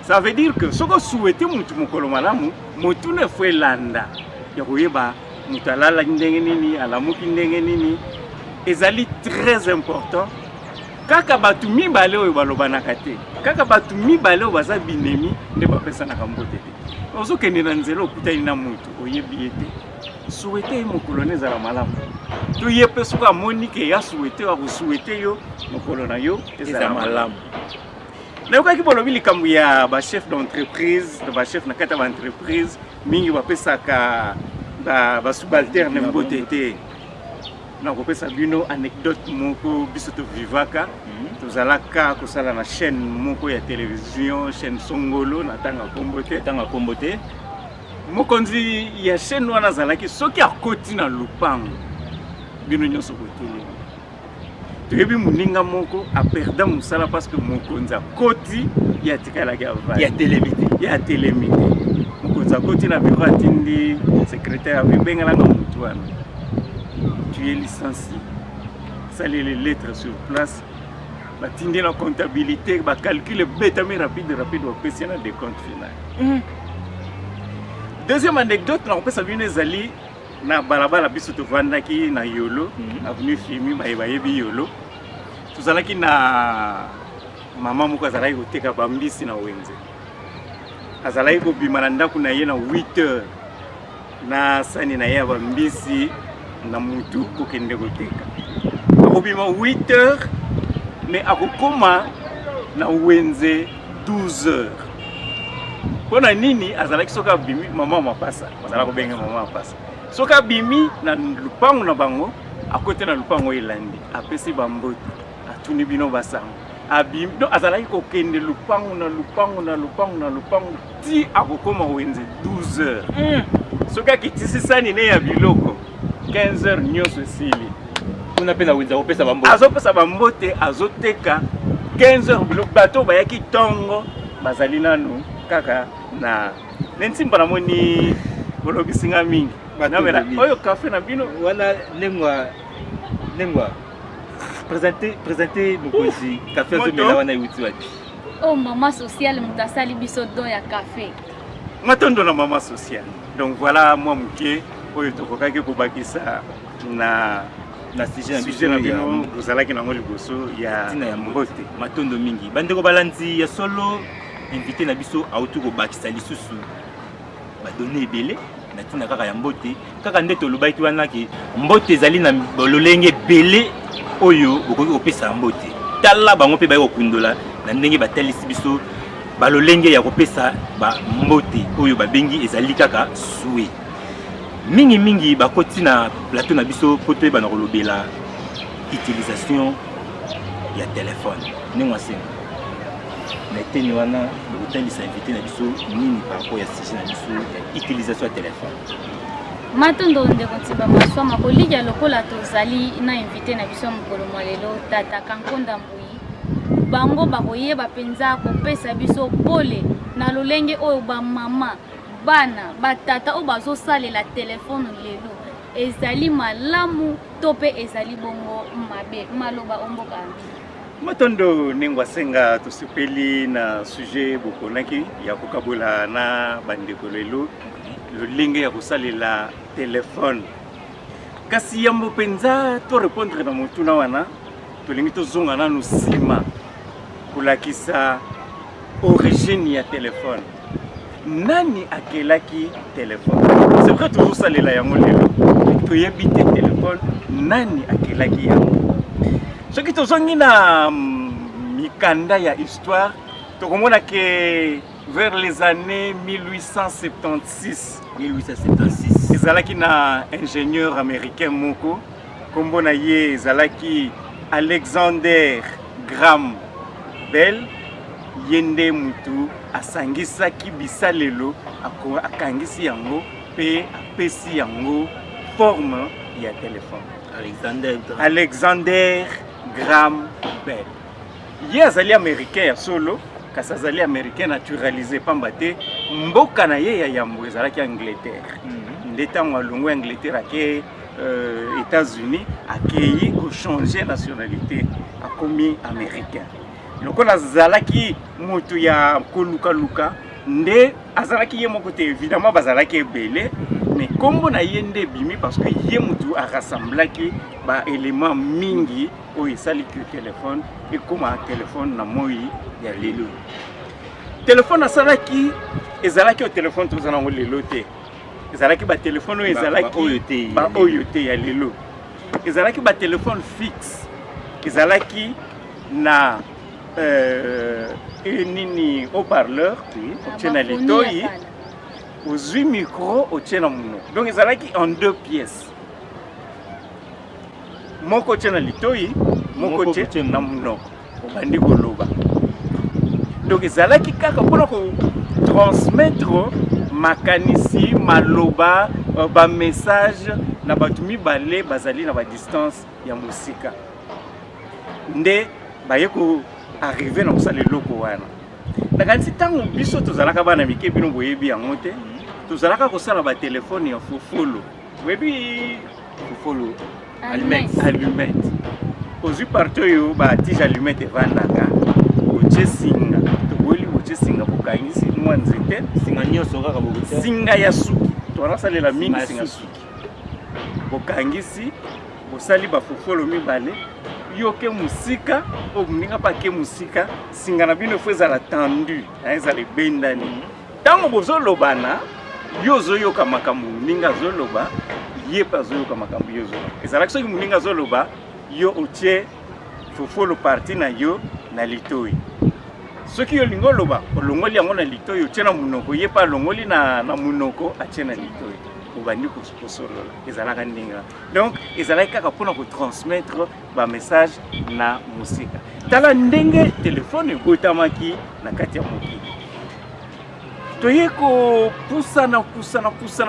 Ça veut dire que soki osouhaiter motu mokolo malamu motu ne fwe landa ya koyeba motu alala ndenge nini alamuki ndenge nini ezali très important. Kaka batu mibale oyo balobanaka te kaka batu mibale oyo baza binemi nde bapesanaka mbote te. Ozokende na nzela okutani na motu oyebi ye te souhaiter mokolo ezala malamu to ye pe soki amoni ke ya souhaiter akosouhaiter yo mokolo na yo ezala malamu. Nayokaki bolobi likambo ya bachef d'entreprise bachef na kati ya baentreprise mingi bapesaka basubalterne mbote te. nakopesa bino anecdote moko biso tovivaka tozalaka kosala na chaîne moko ya télévision chaîne Songolo na tanga kombo te mokonzi ya chaîne wana azalaki soki akoti na lupango bino nyonso kotelema toyebi moninga moko aperda mosala parce que mokonzi akoti ya tikalaki avali ya telemi te mokonzi akoti na biro atindi secrétaire abengelanga motu wana tu es licencié. Ça les lettres sur place. batindi na comptabilité bacalcule betami rapide bapesi na décompte final. Deuxième anecdote nakopesa bino ezali na balabala biso tovandaki na Yolo avenue Fimi bayebi Yolo tozalaki na mama moko azalaki koteka bambisi na wenze azalaki kobima na ndako na ye na 8h na sani na ye ya bambisi na mutu kokende koteka akobima 8h mais akokoma na wenze 12h pona nini azalaki soka bimi mama mapasa azalaki kobenga mama mapasa soka bimi na lupango na bango akote na lupango elandi apesi bambote atuni bino basango abimi do azalaki kokende lupango ti akokoma wenze 12h soka kitisi sani ne ya biloko 15h nyonso esili kuna pe na wenza kopesa bambote azopesa bambote azoteka 15h biloko bato bayaki tongo bazali nanu kaka na nentimba na moni bolobisinga mingi banamela oyo café na bino wana lengwa présenter mokonzi café azomela wana euti wapi oh mama sociale mutasali biso don ya café matondo na mama sociale donc voilà moi muke oyo tokokaki kobakisa na sujet na bino ozalaki nango liboso ya tina ya mbote matondo mingi bandeko balanzi ya solo invité na biso auto kobakisa lisusu badonné ebele na tina kaka ya mbote kaka nde tolobaki wana ki mbote ezali na bololenge ebele oyo bokoki kopesa mbote tala bango mpe bayaki kokundola na ndenge batalisi biso balolenge ya kopesa bambote oyo babengi ezali kaka sue mingi bakoti na plateau na biso po toyeba na kolobela utilisation ya telefone ndenge wasenga na eteni wana bokotalisa invité na biso nini par rapport ya sujet na biso utilisation ya telefone matondo ndeko ntimba maswama kolika lokola tozali na invité na biso mokolo mwa lelo tata Kankonda Mbui bango bakoyeba mpenza kopesa biso pole na lolenge oyo bamama bana batata oyo bazosalela telefone lelo ezali malamu to mpe ezali bongo mabe maloba omboka matondo nengwa senga tosepeli na sujet bokonaki ya kokabola na bandeko lelo lolenge ya kosalela telefone kasi yambo penza to répondre na motuna wana tolingi tozonga nanu nsima kolakisa origine ya telefone nani akelaki telefone c'est vrai tozosalela yango lelo toyebi te telefone nani akelaki yango soki tozongi na mikanda ya histoire tokomona ke vers les années 1876 ezalaki na ingénieur américain moko kombo na ye ezalaki Alexander Graham Bell ye nde mutu asangisaki bisalelo akangisi yango mpe apesi yango forme ya telefone Alexander Graham Bell ye azali américain ya solo kasi azali américain naturalisé pamba te mboka na ye ya yambo ezalaki Angleterre nde ntango alongo ya Angleterre ake États-Unis akei kochange nationalité akomi américain lokola azalaki moto ya kolukaluka nde azalaki ye moko te évidemment bazalaki ebele mais kombo na ye nde bimi parce que ye motu arassemblaki baélément mingi oyo esaliki telefone ekoma telefone na moi ya lelo telefone asalaki ezalaki o telefone toza nango lelo te ezalaki batelefone oyo ezalaki oyo te ya lelo ezalaki batelefone fixe ezalaki na nini haut-parleur otie na litoyi ozwi micro otie na monoko donc ezalaki en deux pièces moko otie na litoyi moko otie na monoko obandi koloba donc ezalaki kaka mpona kotransmettre makanisi maloba bamessage na bato mibale bazali na badistance ya mosika nde baye koarrive na kosala eloko wana nakanisi ntango biso tozalaka bana mike bino boyebi yango te tozalaka kosala batelefone ya fofolo boyebi fofolo allumette ozwi parti oyo batige allumette evandaka otie singa toboli otie singa bokangisi mwa nzete singa nyonso kaka bokotia singa ya suki tonasalela mingi singa suki bokangisi bosali bafofolo mibale yoke musika omuninga pake musika singa na bino fo ezala tendu ezala ebendani ntango bozolobana yo ozoyoka makambo moninga azoloba ye mpe azoyoka makambo yo ozoloba ezalaki soki moninga azoloba yo otie fofolo parti na yo na litoi soki yo lingo oloba olongoli yango na litoi otie na munoko ye mpe alongoli na munoko atie na litoi obandi kosolola ezalaka ndenge donc ezalaki kaka mpona kotransmettre bamessage na mosika tala ndenge telefone ebotamaki na kati ya mokili toye kopusana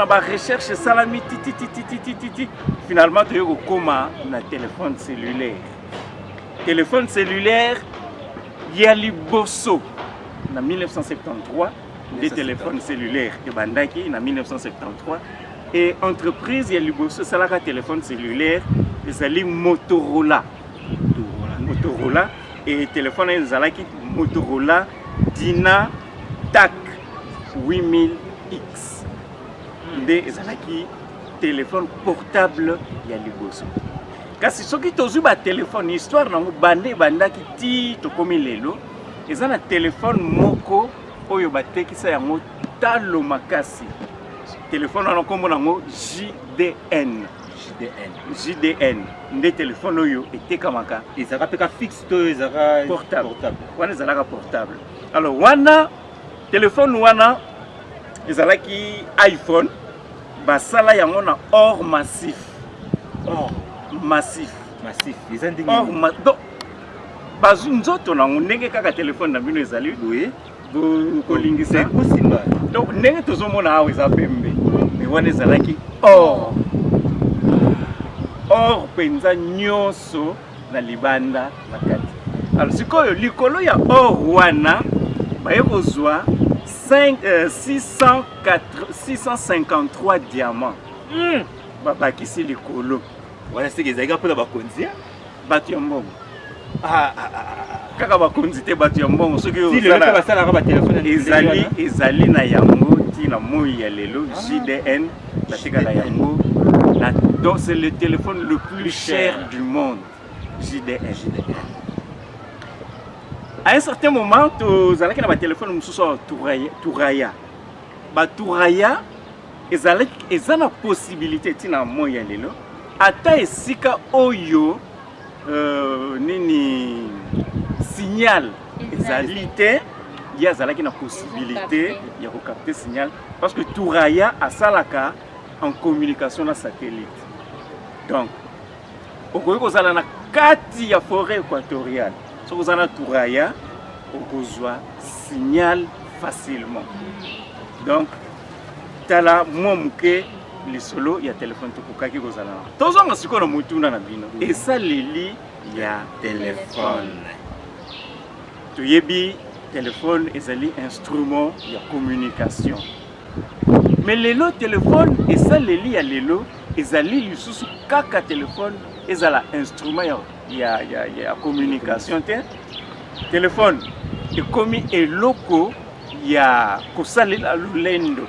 barecherche esalami tititititititi finalement toye kokóma na téléphone cellulaire ya liboso na 1973 nde téléphone cellulaire ebandaki na 1973 et entreprise ya liboso esalaka téléphone cellulaire ezali Motorola et téléphone ezalaki Motorola Dina TAC 8000X nde ezalaki téléphone portable ya liboso kasi soki tozwi ba téléphone histoire nango bande ebandaki ti tokomi lelo eza na téléphone moko oyo batekisa yango talo makasi téléphone wana kombo nango JDN nde téléphone oyo etekamaka ezalaka mpe ka fixe to ezalaka portable wana ezalaka portable alors wana téléphone wana ezalaki iPhone basala yango na or massif eza ndenge donc bazwi nzoto nango ndenge kaka téléphone na bino ezali boye kolingisa kosimba donc ndenge tozomona awa eza pembe me wana ezalaki or mpenza nyonso na libanda na kati alors sikoyo likolo ya or wana baye kozwa 653 diamants babakisi likolo wana seke ezalaki mpona bakonzi bato ya mbongo kaka bakonzi te bato ya mbongo soki basalaka batelefone ezali na yango ntina moi ya lelo JDN batekala yango donc c'est le téléphone le plus cher du monde JDN. À un certain moment tozalaki na batelefone mosusu ya Touraya batouraya eza na possibilité ntina moi ya lelo ata esika oyo nini signal ezali te ye azalaki na possibilité ya kokapte signal parce que Touraya asalaka en communication na satellite donc okoki kozala na kati ya forêt équatoriale soki oza na Touraya okozwa signal facilement donc tala mwa moke lisolo ya telefone tokokaki kozala tozonga sikoyo na motuna na bino esaleli ya telefone toyebi telefone ezali instrument ya communication mais lelo telefone esaleli ya lelo ezali lisusu kaka telefone ezala instrument ya communication te telefone ekomi eloko ya kosalela lolendo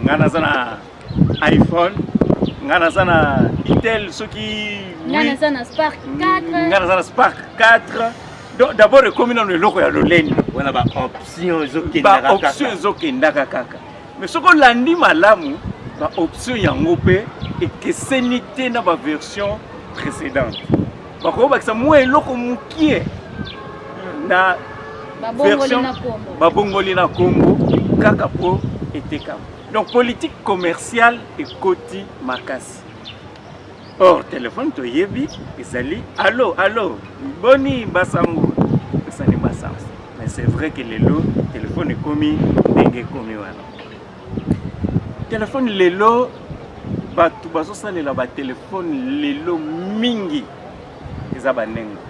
nga naza na iPhone nga naza na Itel soki nga naza na Spark 4 nga naza na Spark 4 donc d'abord ekomi nano eloko ya lolendo wana baoption ezokendaka kaka mais soki olandi malamu baoption yango mpe ekeseni te na baversion précédente bakobakisa mwa eloko mokie na babongoli na kombo kaka po etekama donc politique commerciale ekoti makasi or téléphone toyebi ezali allo boni basango esani basango mais c'est vrai que lelo téléphone ekomi ndenge ekomi wana téléphone lelo bato bazosalela batelefone lelo mingi eza banengo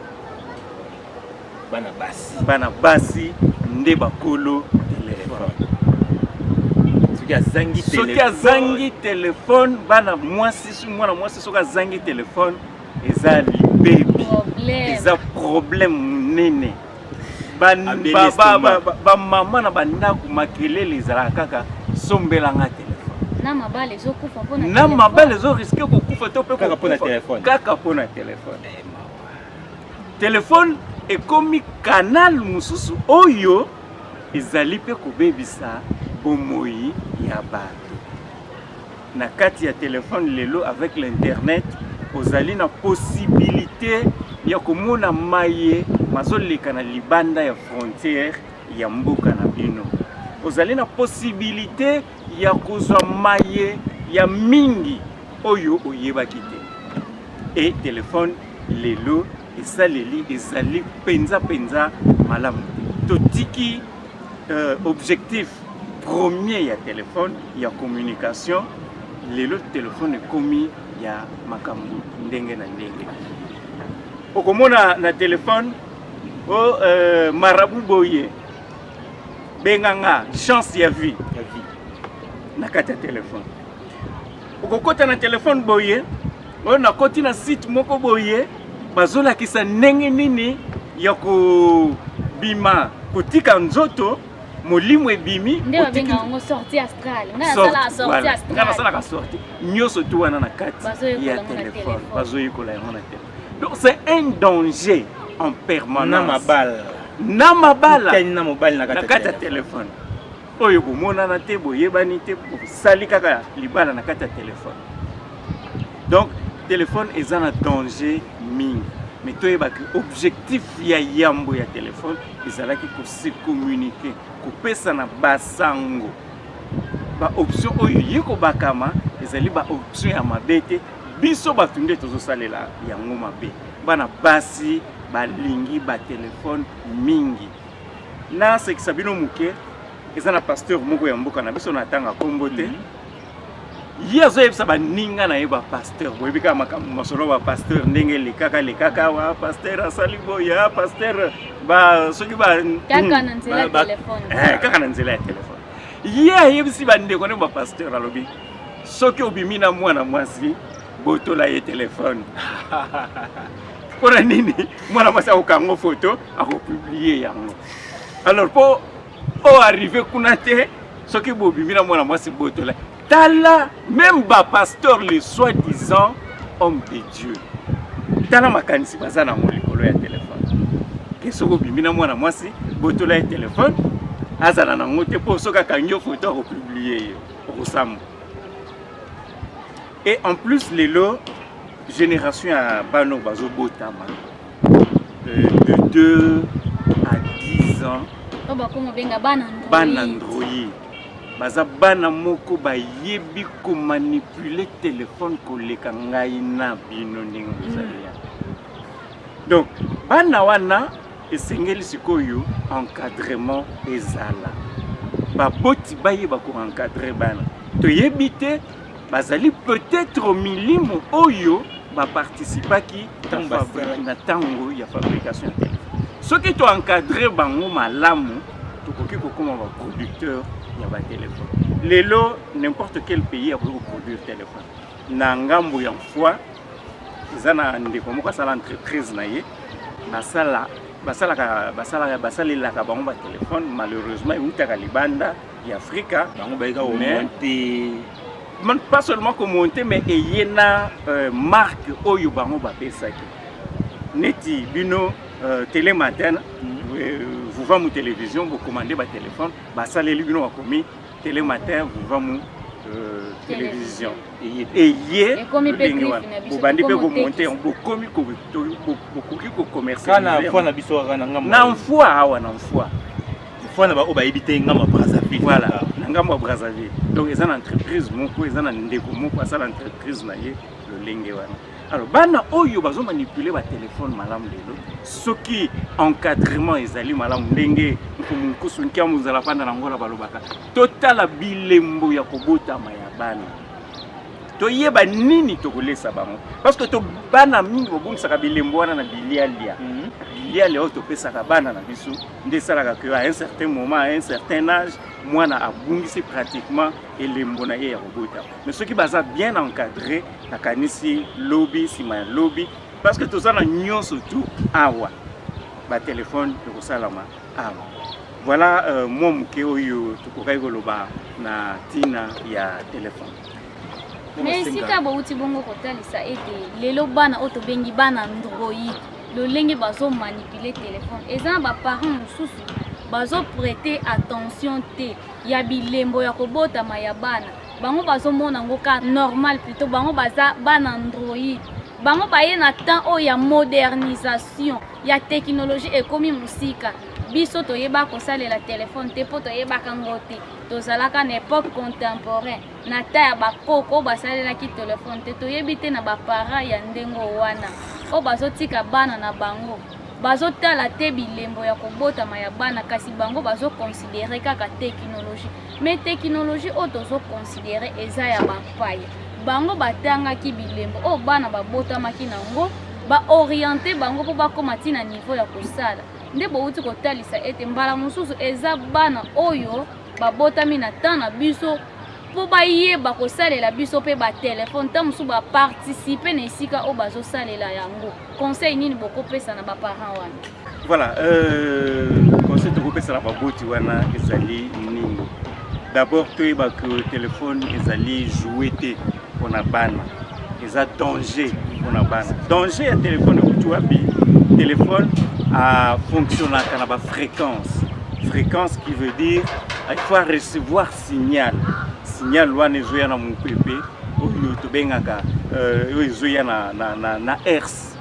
bana basi nde bakolo telefone soki azangi telefone mwana mwasi soki azangi telefone eza libebi Problème. eza problème munene bamama na bandako makelele ezalaka kaka sombelanga telefone na mabale ezokufa mpona na mabale ezoriske kokufa to mpe Kaka mpona telefone. kaka mpona telefone telefone ekomi kanal mosusu oyo ezali mpe kobebisa bomoi ya bato na kati ya telefone lelo avec l'internet ozali na possibilité ya komona maye mazoleka na libanda ya frontière ya mboka na bino ozali na possibilité ya kozwa maye ya mingi oyo oyebaki te et telefone lelo esaleli ezali penza malamu totiki objectif premier ya telefone ya communication lelo telefone ekomi ya makambo ndenge na ndenge okomona na telefone marabu boye benganga chance ya vie na kati ya telefone okokota na telefone boye oyo nakoti na site moko boye bazolakisa ndenge nini ya kobima kotika nzoto molimo ebimi nde babenga yango sortie astrale nga nasalaka sortie nyonso tu wana na kati ya telefone bazoyekola yango na telefone donc c'est un danger en permanence na mabala na kati ya telefone oyo bomonana te boyebani te bosali kaka libala na kati ya telefone donc telefone eza na danger mingi mais toyebaki objectif ya yambo ya telefone ezalaki kose communiquer kopesa na basango baoption oyo ye kobakama ezali baoption ya mabe te biso bato nde tozosalela yango mabe bana basi balingi batelefone mingi na sekisa bino moke eza na pasteur moko ya mboka na biso na tanga kombo te ye azoyebisa baninga na ye bapasteur boyebi kaka makambo masolo bapasteur ndenge lekaka wa pasteur asali boya pasteur soki kaka na nzela ya telefone kaka na nzela ya telefone ye ayebisi bandeko ne bapasteur alobi soki obimi na mwana mwasi botola ye telefone mpona nini mwana mwasi akokango foto akopublie yango alors mpo arrive kuna te soki bobimi na mwana mwasi botola tala même pasteur le soi-disant homme de Dieu tala makanisi baza na likolo ya telefone ke soki obimi na mwana mwasi botola ye telefone azala nango te mpo soki akangi yo foto akopublie ye okosamba et en plus lelo génération ya bano bazobotama de 2 à 10 ans bana android baza bana moko bayebi komanipule telefone koleka ngai na bino ndenge bozali ya donc bana wana esengeli sikoyo encadrement ezala baboti bayeba koencadre bana toyebi te bazali peut-être milimo oyo baparticipaki na tango ya fabrication ya telefone soki toencadre bango malamu tokoki kokoma baproducteur ya batelefone lelo n'importe quel pays akoki koproduire telefone na ngambo ya foi eza na ndeko moko asala entreprise na ye basalelaka bango batelefone malheureusement eutaka libanda ya afrika bango bayika komonte pas seulement komonte mais eyena marque oyo bango bapesaki neti bino télématin vous va mu télévision vous commandez ba téléphone basaleli bino bakomi télématin vous va mu télévision eye bobandi mpe komonte bokomi bokoki kokommercialiser na biso na mfwa awa na mfwa na bao bayebi te ngambo ya Brazzaville voilà na ngambo ya Brazzaville donc eza na entreprise moko eza na ndeko moko asala entreprise na ye lolenge wana alors bana oyo bazo manipuler ba téléphone malamu lelo soki encadrement ezali malamu ndenge nkumunkusu nkia muzala panda na ngola balobaka totala bilembo ya kobotama ya bana toyeba nini tokolesa bango parce que to bana mingi bobunisaka bilembo wana na bilialia bilialia oyo topesaka bana na biso nde esalaka ke à un certain moment à un certain âge mwana abungisi pratiquement elembo na ye ya kobota mais soki baza bien encadré nakanisi lobi nsima ya lobi parce que tout ça na nyon surtout awa ba téléphone de kosalama awa. Voilà moi muke oyo tukokai koloba na tina ya téléphone. Mais sika bauti bongo kotalisa ete lelo bana oto bengi bana Android lolenge bazo manipuler téléphone eza ba parents mususu bazo prêter attention te ya bilembo ya kobota ya bana bango bazo mona ngoka normal plutôt bango baza bana Android bango baye na temps o ya modernisation ya technologie ekomi musika biso toyeba kosalela téléphone te po toyeba kango te tozalaka na époque contemporaine na ta ya bakoko basalelaki téléphone te toyebi te na bapara ya ndengo wana o bazotika bana na bango bazotala te bilembo ya kobotama ya bana kasi bango bazoconsidere kaka technologie mais technologie o tozoconsidere eza ya bapaya bango batangaki bilembo o bana babotamaki nango baoriente bango po bakoma ti na niveau ya kosala nde bouti kotalisa ete mbala mosusu eza bana oyo babotami na temps na biso po bayeba kosalela biso mpe batelefone ntan mosusu baparticipe na esika oyo bazosalela yango conseil nini bokopesa na baparent wana? Voilà, conseil tokopesa na baboti wana ezali nini? D'abord toyeba que téléphone ezali joué te mpona bana eza danger mpona bana. Danger ya téléphone ekuti wapi? Téléphone fonctionnaka na bafréquence. Fréquence qui veut dire il faut recevoir signal. Signal wana ezoya na mopepe oyo tobengaka oyo ezoya na hertz.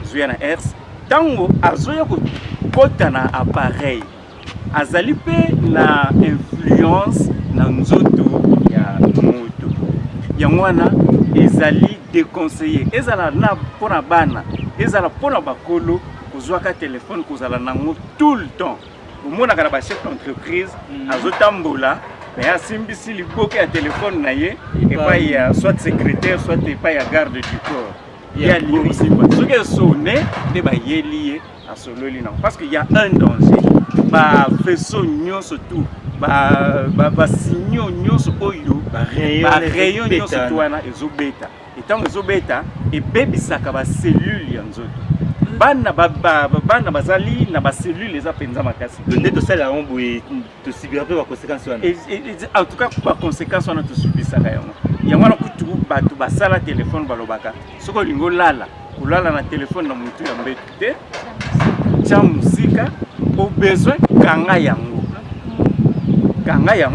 Ezoya na hertz. Tango azoya kokota na appareil azali mpe na influence na nzoto ya moto. Yango wana ezali déconseillé. Ezala na mpona bana, ezala mpona bakolo kozwaka téléphone kozala nango tout le temps. Omonaka na bachef d'entreprise azotambola mais asimbisi liboke ya téléphone na ye epai ya soit secrétaire soit epai ya garde du corps. Ya lisimba soki esone nde bayeli ye asololi nango parce que y a un danger. Bafaisceau nyonso tout basignaux nyonso oyo barayon nyonso tu wana ezobeta etango ezobeta ebebisaka bacellule ya nzoto. Bana bazali na bacellule eza penza makasi nde tosala yango boye tosibira mpe baconséquence wana. En tout cas baconséquence wana tosibisaka yango. Yango wana kutu bato basala téléphone balobaka soki olingi olala kolala na téléphone na motu ya mbetu te tia musika au besoin kanga yango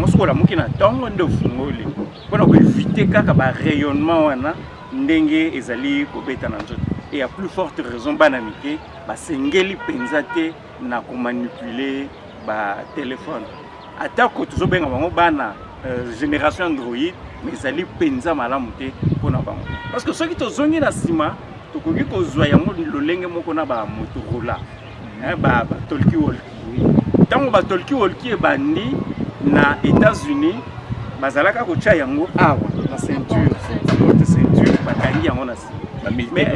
soki olamuki na ntongo nde ofungoli mpona koevite kaka barayonnement wana ndenge ezali kobeta na nzoto. Et à plus forte raison bana mike basengeli penza te na komanipuler ba téléphone atako tozobenga bango bana génération Android mais ezali penza malamu te mpona bango parce que soki tozongi na nsima tokoki kozwa yango lolenge moko na ba Motorola ba talkie walkie. Ntango ba talkie walkie ebandi na États-Unis bazalaka kotia yango awa na ceinture bakangi yango na nsima. Mais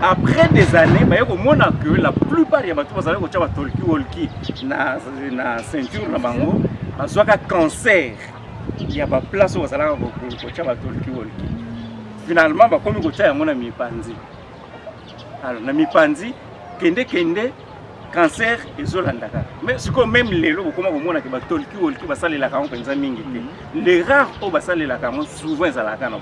après des années, que la plupart des bateaux ont talkie-walkie na ceinture na bango, soit cancer. Il y a pas place où ça va talkie-walkie. Finalement, comme il y a mon ami Panzi. Alors, l'ami Panzi, kende cancer et zolandaka. Mais c'est comme même les lots, comme on a que talkie-walkie va saler la caron penza mingi. Les rares au basale la caron souvent ça la caron.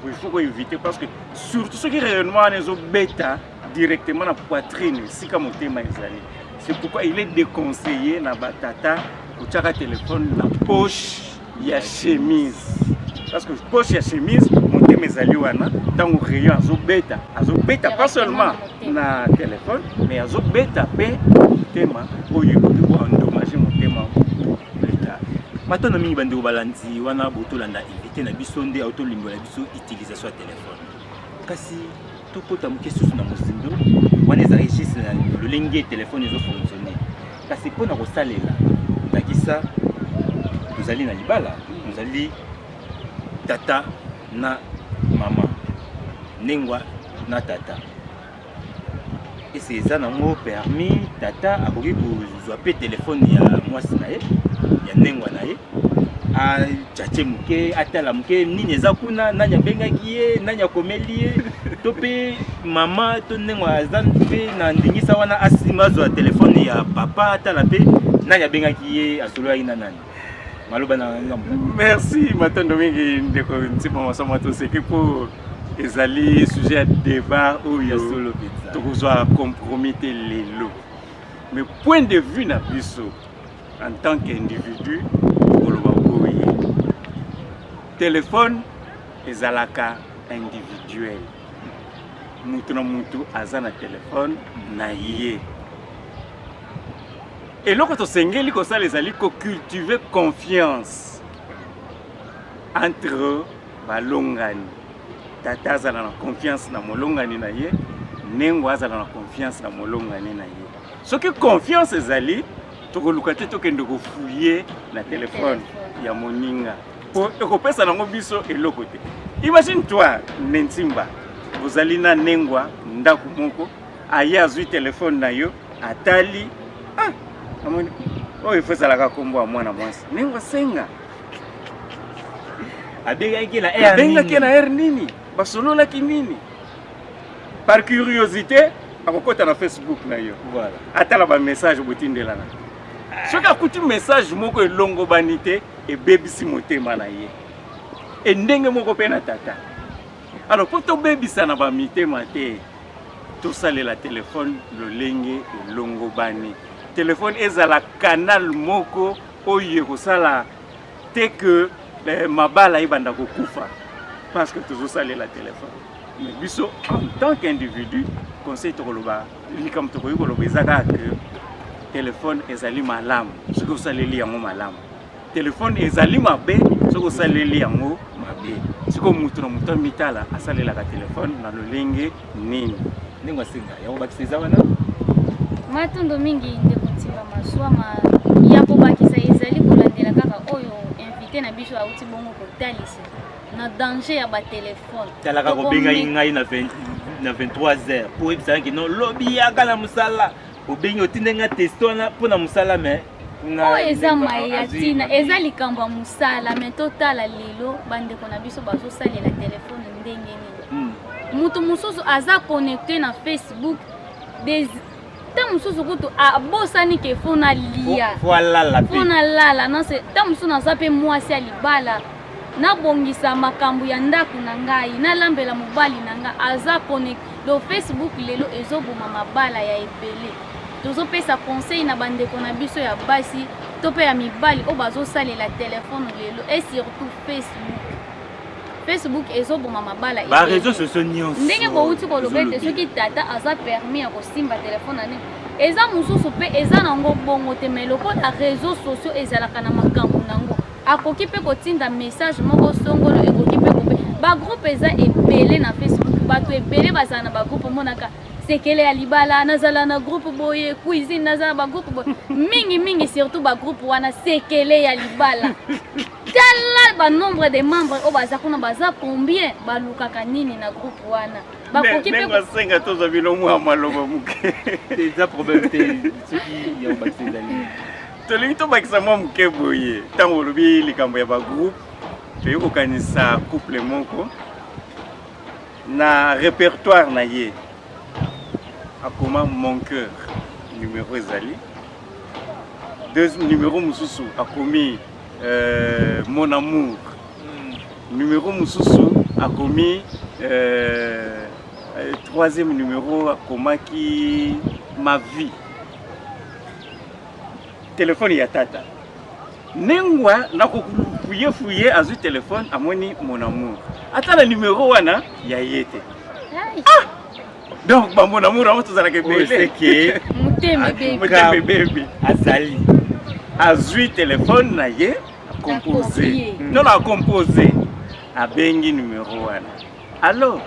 Il faut éviter parce que surtout ceux qui rayonnement les bêta directement dans la poitrine, si comme c'est pourquoi il est déconseillé na batata ou tchaka téléphone la poche ya chemise parce que poche ya chemise monter mes alliés wana dans le rayon azo bêta pas seulement na téléphone mais azo bêta pe tema oyo pour endommager mon tema. Maintenant mingi bandi balanzi wana botolanda invité na biso nde autolingo na biso utilisation ya téléphone kasi tokota moke susu na mozindo wana eza registre na lolenge téléphone ezo fonctionner kasi mpona kosalela ndakisa tozali na libala tozali tata na mama nengwa na tata ese eza nango permis tata akoki kozwa pe téléphone ya mwasi na ye ya nengwa na ye achache muke atala muke nini eza kuna nani abengaki ye nani akomeli ye to pe mama to ndenge azan pe na ndingisa wana asima zo telefone ya papa tala pe nani abengaki ye asolo ina nani maloba na ngambo. Merci matondo mingi ndeko ntima masomo to c'est que pour ezali sujet de débat ou ya solo pizza to kozwa comprometer lelo. Mais point de vue na biso en tant qu'individu koloba koye téléphone ezalaka individuel. Mutu na mutu aza na téléphone na ye. Et lorsque tu sengeli ko ça les ali ko cultiver confiance entre balongani. Tata azala na confiance na molongani na ye, nengo azala na confiance na molongani na ye. Ce que confiance ezali to ko lukate to kende ko fouiller na téléphone ya moninga. Pour ko pesa na ngobiso eloko te. Imagine toi Nentimba, vous allez na nengwa ndaku moko aya zui téléphone na yo atali amoni il faut ça la kombo a mwana mwasi nengwa senga abengaki na air nini basolola ki nini par curiosité akokota na Facebook na yo voilà atala ba message botindela na soki akuti message moko elongo banite e bebisi motema na ye e ndenge moko pe na tata. Alors pour to bebisa na ba mitema te to salela téléphone lolenge elongo bani téléphone ezala canal moko oye ko sala te que mabala ibanda ko kufa parce que toujours salela téléphone. Mais biso en tant qu'individu conseil to koloba likam to ko koloba ezaka que téléphone ezali malamu soki osaleli yango malamu téléphone ezali mabe soki osaleli yango mabe siko mutu na mutu mitala asalelaka téléphone na lolenge nini ndenge asenga yango bakiseza wana matondo mingi ndeko ntima maswama ya kobakisa ezali kolandela kaka oyo invité na biso auti bongo kotalisa na danger ya ba téléphone talaka kobenga ngai na 23h pour ebisa ki non lobi yaka na musala obengi otindenga testona pona musala mais o eza maya tina eza likambo ya musala mais totala lelo bandeko na biso bazosalela telefone ndenge nini mutu mosusu aza connecté na Facebook des ta mosusu kutu abosani ke fona lia fona lala non c'est ta mosusu naza pe mwasi ya libala nabongisa makambo ya ndako na ngai nalambela mobali na nga aza connecté le Facebook lelo ezoboma mabala ya ebele tozopesa conseil na bandeko na biso ya basi to pe ya mibali o bazosalela telefone lelo et surtout Facebook ezoboma mabala ba réseaux sociaux nyonso ndenge bouti koloba ete soki tata aza permis ya kosimba telefone ane eza mosusu pe eza nango bongo te mais lokola réseaux sociaux ezalaka na makambo nango akoki pe kotinda message moko songolo ekoki pe kope bagroupe eza ebele na Facebook bato ebele bazala na bagroupe monaka sekele ya libala nazala na groupe boye cuisine nazala ba groupe boye mingi surtout ba groupe wana sekele ya libala tala ba nombre de membres o baza kuna baza combien balukaka nini na groupe wana bakoki pe nenga senga toza bino mwa maloba muke eza problème te soki ya bakisezali tolingi tobakisa mwa muke boye ntango olobi likambo ya ba groupe toyei kokanisa couple moko na répertoire na ye akoma mon cœur numéro ezali deux numéro mususu akomi mon amour numéro mususu akomi troisième numéro akomaki ma vie téléphone ya tata nengwa nakofuye azwi téléphone amoni mon amour ata na numéro wana ya yete donc mon amour on tozala ke bele que muteme bébé azali azwi téléphone na ye composé non a composé abengi numéro wana alors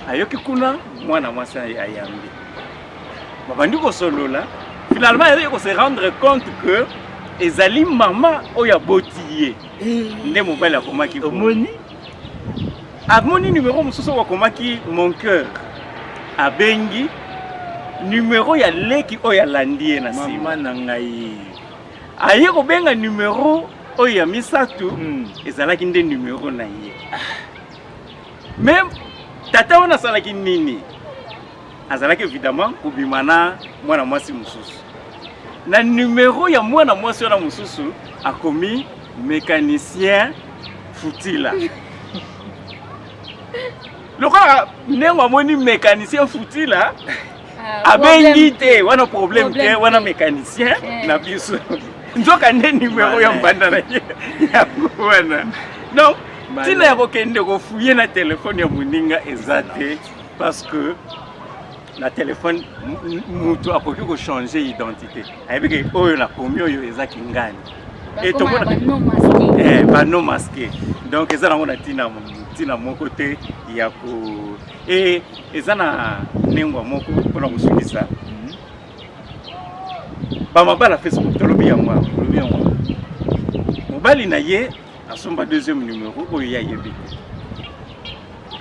ayoki kuna mwana mwasi ayambi babandi kosolola finalement il faut se rendre compte que ezali maman oya botiye nde mobali akomaki omoni amoni numéro mosusu akomaki mon cœur abengi numéro ya leki oya landie na sima na ngai aye kobenga numéro oya misatu ezalaki nde numéro na ye même tata wana asalaki nini? Azalaki évidemment kobima na mwana mwasi mosusu. Na numéro ya mwana mwasi wana mosusu akomi mécanicien Futila. Lokola nengo amoni mécanicien Futila abengi te wana problème te wana mécanicien na biso. Nzoka nde numéro ya mbanda na ya wana. Donc tina ya kokende kofuye na téléphone ya moninga ezate parce que na téléphone mutu akoki ko changer identité. Ayebike oyo na komi oyo ezaki ngani. Et tout le monde ba non masqué. Donc eza na ngona tina moko te ya ko et eza na nengwa moko pona kusukisa. Ba mabala Facebook tolobi ya mwa. Mobali na ye asomba deuxième numéro oyo ya yebi.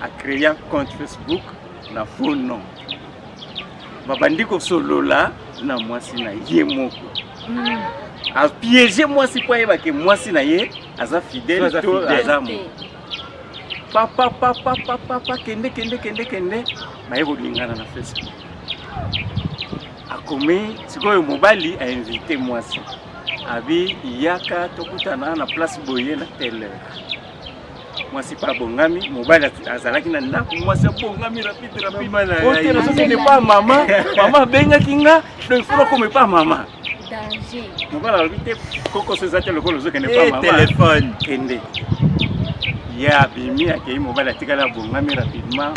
A créé un compte Facebook na faux nom. Babandi ko solola na mwasi na ye moko. A piéger mwasi po yeba ke mwasi na ye aza fidèle to azamu. Papa kende ba yebo lingana na Facebook. Akome sikoyo mobali a invité mwasi. Abi yaka tokutana na place boye na tele. Mwasi pa bongami, mobali azalaki na ndako mwasi bongami rapide. Ote na soki ne pas maman, maman benga kinga, donc il faut comme pas maman. Danger. Mobali alobite koko sezate lokolo zoke ne pas maman. Téléphone kende. Ya bimi akei mobali atikala bongami rapidement.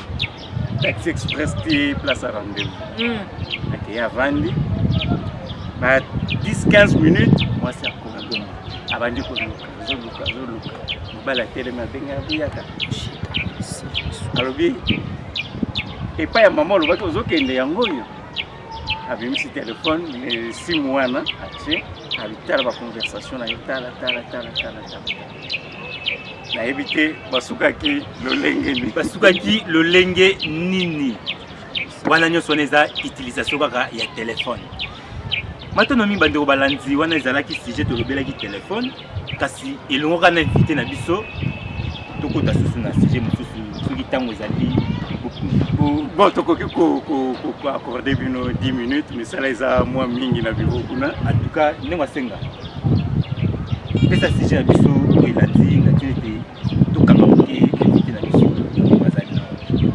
Taxi express ti place à rendez-vous. Akei avandi. Ba 10-15 minutes, moi c'est akoma. Abandi ko zoluka. Mobali atelema benga biyaka. Alobi et pas ya maman lobaki ozokende yango yo. Abimisi téléphone le 6 mois na atie abitala ba conversation na tala. Na ebité basukaki lolenge nini. Wana nyoso neza utilisation kaka ya téléphone. Maintenant mi bande balanzi wana ezalaki sujet tolobelaki téléphone kasi elongo kana invité na biso tokota susu na sujet mosusu soki tango ezali bon tokoki ko accorder bino 10 minutes mais ça eza moi mingi na bureau kuna en tout cas nengo senga pesa sujet na biso elandi ngati tokanga ke invité na biso bazali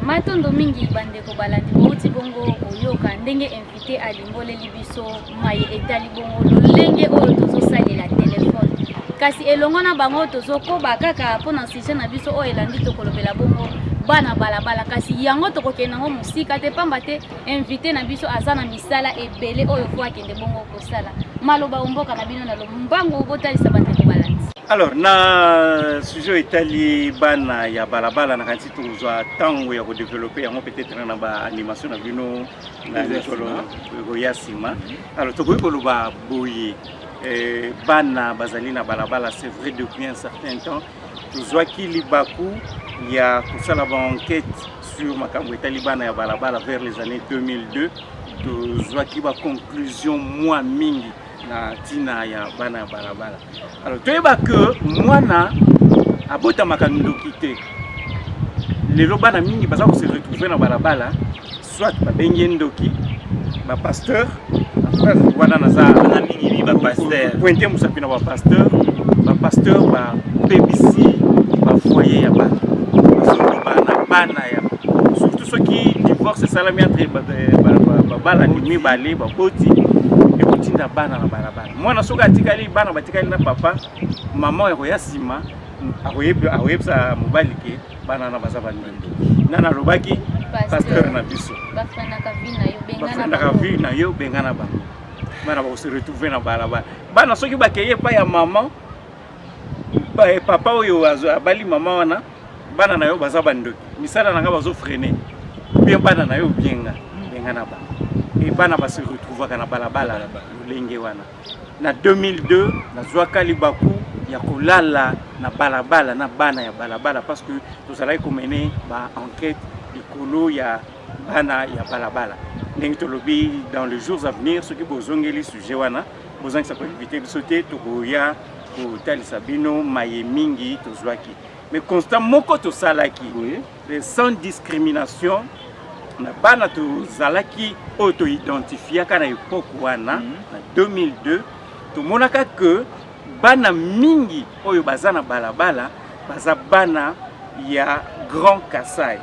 matondo mingi bandeko balandi bouti bongo oyoka ndenge invité alimboleli biso maye etali bongo lolenge oyo tozosalela telefone kasi elongo na bango tozokoba kaka mpona sujet na biso oyo elandi tokolobela bongo bana balabala kasi yango tokokende nango mosika te pamba te invité na biso aza na misala ebele oyo fo akende bongo kosala maloba omboka na bino na lombango botalisa bandeko balandi. Alors na sujet etali bana ya balabala na kanti tozwa tango ya ko développer yango peut-être na ba animation na bino na solo ya sima. Alors tokoki koloba boye bana bazali na balabala c'est vrai depuis un certain temps tozwa ki libaku ya kusala ba enquête sur makambo etali bana ya balabala vers les années 2002 tozwa ki ba conclusion moi mingi na tina ya bana ya balabala. Alors toyeba que mwana abota makandoki te lelo bana mingi baza ko se retrouver na balabala soit ba bengi ndoki ba pasteur wana na za na mingi ba pasteur pointer musapina ba pasteur ba PBC ba foyer ya bana bana ya surtout ceux qui divorcent salami entre bala ni mibale ba boti tinda bana na balabala mwana soka atikali bana batikali na papa mama ya sima akoyebisa mobali ke bana na baza bandendo nana lobaki pasteur na biso bafandaka vi na yo bengana bango bana ba se retrouver na balabala bana soki bakeye pa ya mama papa oyo abali mama wana bana na yo baza bandoki misala nanga bazo freiner bien bana na yo bengana bango et bana ba se retrouver na balabala lolenge wana na 2002 na zwaka libaku ya kolala na balabala na bana ya balabala parce que tozalaki komene ba enquête likolo ya bana ya balabala ndenge tolobi dans les jours à venir ceux qui bozongeli sujet wana bozangisa ko éviter de sauter tokoya ko talisa bino maye mingi tozwaki mais constant moko tosalaki sans discrimination na bana tozalaki oyo toidentifiaka na époque wana na 2002 tomonaka que bana mingi oyo baza na balabala baza bana ya Grand Kasai.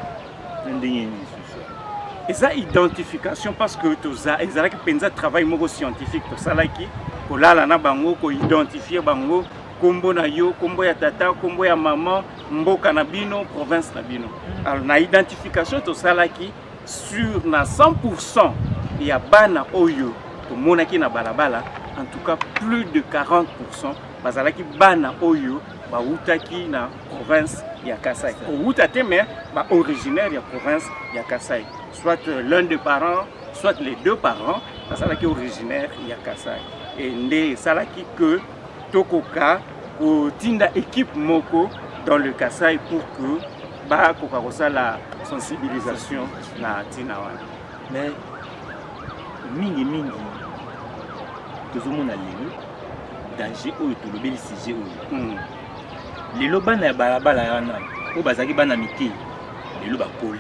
Et ça identification parce que ezalaki penza travail moko scientifique tosalaki kolala na bango ko identifier bango kombo na yo, kombo ya tata, kombo ya maman, mboka na bino, province na bino. Alors na identification tosalaki sur na 100% ya bana oyo tomonaki na balabala, en tout cas plus de 40% bazalaki bana oyo bautaki na province ya Kasai. Outa te mais ba originaire ya province ya Kasai. Soit l'un des parents, soit les deux parents, bazalaki originaire ya Kasai. Et nde salaki que tokoka ko tinda équipe moko dans le Kasai pour que ba koka la sensibilisation na tina wana. Mais mingi tozomona lelo danger oyo tolobeli sujet oyo. Lelo bana ya balabala yana oyo bazaki bana mike lelo bakoli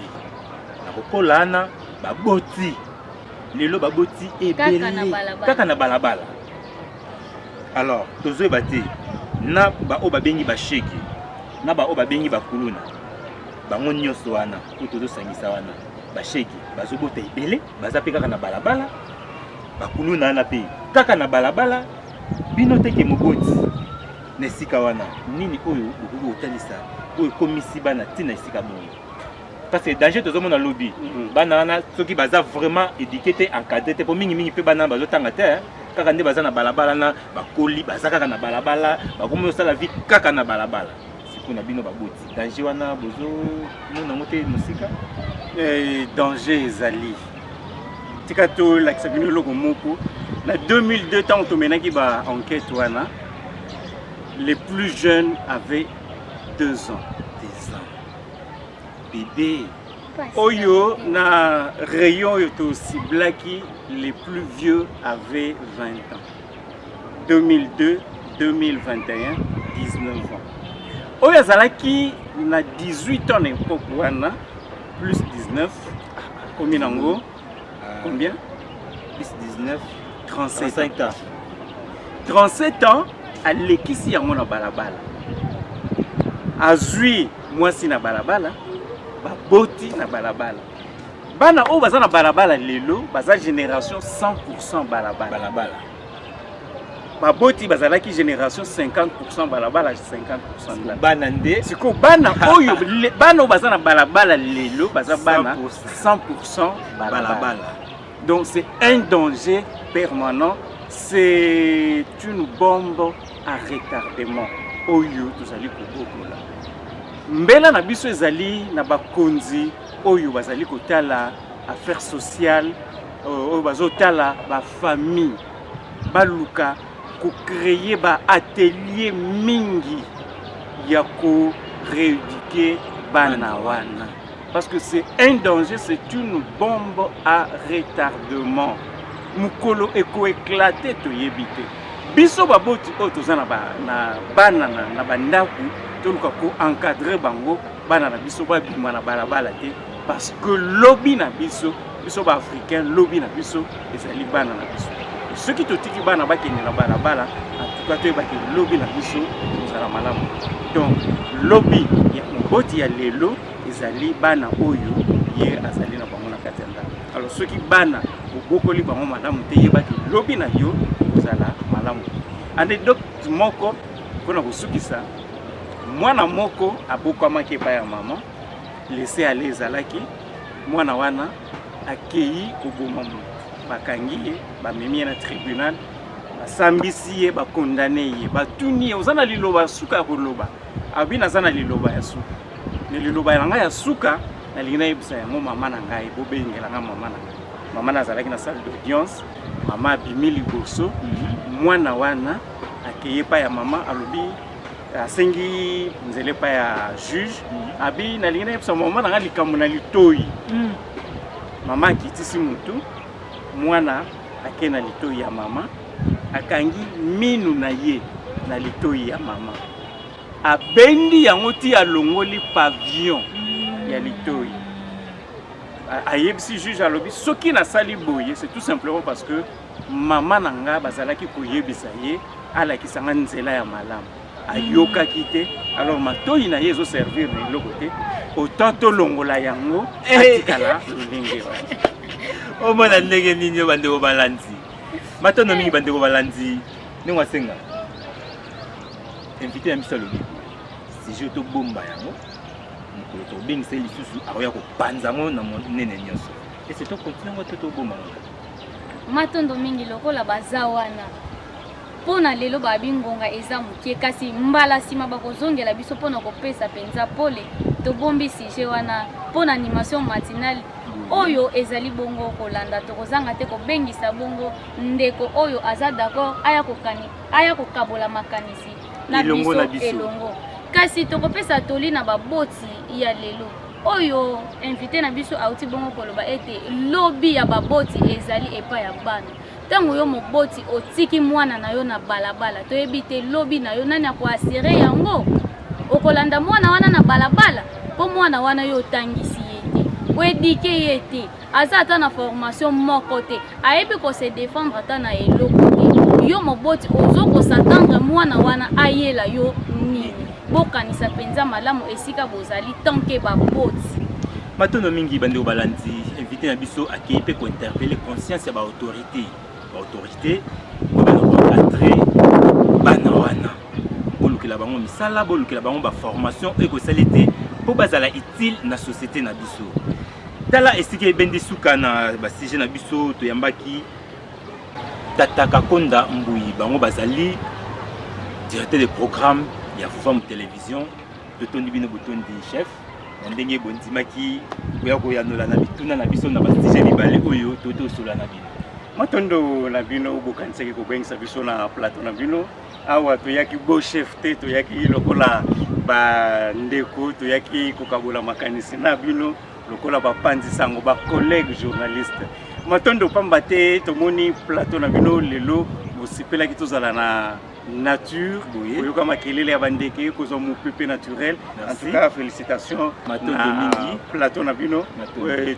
na kokola ana baboti lelo baboti ebele kaka na balabala. Alors tozoyeba te na ba oyo babengi bashege na ba oyo babengi bakuluna bango nyonso wana oyo tozosangisa wana bashege bazobota ebele baza mpe kaka na balabala bakuluna wana mpe kaka na balabala bino teke moboti na esika wana nini oyo okoki kotalisa oyo ekomisi bana ntina esika moyo parce que danger tozomona lobi bana wana soki baza vraiment éduqué te encadré te mpo mingi mpe bana bazotanga te kaka nde baza na balabala na bakoli baza kaka na balabala bakomi osala vie kaka na balabala sikoyo na bino baboti danger wana bozomona yango te mosika. Danger ezali tika tolakisa bino eloko moko na 2002 ntango tomenaki ba enquête wana les plus jeunes avaient 2 ans. Bébé. Oyo na rayon oyo to ciblaki les plus vieux avaient 20 ans. 2002, 2021, 19 ans. Oyo azalaki na 18 ans na époque wana plus 19 combien nango? Combien? Plus 19 37 ans. 37 ans alekisi yango na balabala. Azui mwasi na balabala, baboti na balabala. Bana o baza na balabala lelo, baza génération 100% balabala. Baboti bazalaki génération 50% balabala, 50% bana nde. Siko bana oyo bana o baza na balabala lelo, baza bana 100% balabala. Donc c'est un danger permanent, c'est une bombe à retardement. Oyo tozali kobokola. Mbela na biso ezali na bakonzi oyo bazali kotala affaires sociales, oyo bazotala ba famille, baluka ko créer ba atelier mingi ya ko rééduquer bana wana. Parce que c'est un danger, c'est une bombe à retardement. Mukolo eko éclaté to yebite. Biso baboti o toza na bana na bandaku toluka ko encadrer bango bana na biso ba bima na balabala te parce que lobby na biso ba africain lobby na biso ezali bana na biso. Ceux qui totiki bana ba kende na balabala en tout cas to ba ke lobby na biso ezala malamu. Donc lobby ya mboti ya lelo ezali bana oyo ye azali na bango na katenda. Alors ceux qui bana bokoli bango malamu te yeba ke lobby na yo ezala malamu. Anecdote moko pona kusukisa mwana moko abokwamaki epai ya mama laisser aller ezalaki mwana wana akei koboma moto bakangi ye bamemi ye na tribunal basambisi ye bakondane ye batuni ye oza na liloba ya suka ya koloba abi naza na liloba ya suka ne liloba na ngai ya suka nalingi nayebisa yango mama na ngai bobengelanga mama na ngai mama nazalaki na salle d'audience mama abimi liboso mwana wana akei epai ya mama alobi asengi nzele pa ya juge abi nalingi nayebisa mama na ngai likambo na litoi mama akitisi mutu mwana ake na litoi ya mama akangi minu na ye na litoi ya mama abendi yango ti alongoli pavillon ya litoi ayebisi juge alobi soki nasali boye c'est tout simplement parce que mama na nga bazalaki koyebisa ye alakisanga nzela ya malamu ayokaki te alors matoi na ye ezoservir na eloko te autant tolongola yango atikala lolenge omona ndenge nini yo bandeko balanzi matondo mingi bandeko balanzi ndenge wasenga invité ya miso alobi si je tobomba yango mokolo tobengisa ye lisusu akoya kopanza yango na monene nyonso ese tokontina ngo te tobomba ngo matondo mingi lokola baza wana mpona lelo babi ngonga eza mokie kasi mbala nsima bakozongela biso mpona kopesa mpenza pole tobombi sujet wana mpona animation matinale oyo ezali bongo kolanda tokozanga te kobengisa bongo ndeko oyo aza d'accord aya kokabola makanisi na biso elongo kasi tokopesa toli na baboti ya lelo oyo invité na biso auti bongo koloba ete lobi ya baboti ezali epa ya bana ntango yo moboti otiki mwana na yo na balabala toyebi te lobi na yo nani akoasire yango okolanda mwana wana na balabala mpo mwana wana yo otangisi ye te oedike ye te aza ata na formation moko te ayebi kose défendre ata na eloko te yo moboti ozokosatendre mwana wana ayela yo nini bokanisa mpenza malamu esika bozali tanke baboti matondo mingi bandeko balanzi invité na biso akei mpe kointerpele conscience ya baautorité bobana koencadre bana wana bolukela bango misala bolukela bango baformation ekosali te mpo bazala utile na société na biso tala esika ebendi suka na basujet na biso toyambaki Tata Kakonda Mbui bango bazali directeur de programme ya Forme Télévision totondi bino botondi chef ndenge bondimaki koya koyanola na bituna na biso na basujet mibale oyo totosola na bino matondo na bino bokanisaki kobengisa biso na plateau na bino awa toyaki beau chef te toyaki lokola bandeko toyaki kokabola makanisi na bino lokola bapanzi sango ba collègue journaliste matondo pamba te tomoni plateau na bino lelo bosipelaki tozala na nature koyoka makelele ya bandeke kozwa mopepe naturel en tout cas félicitations matondo mingi plateau na bino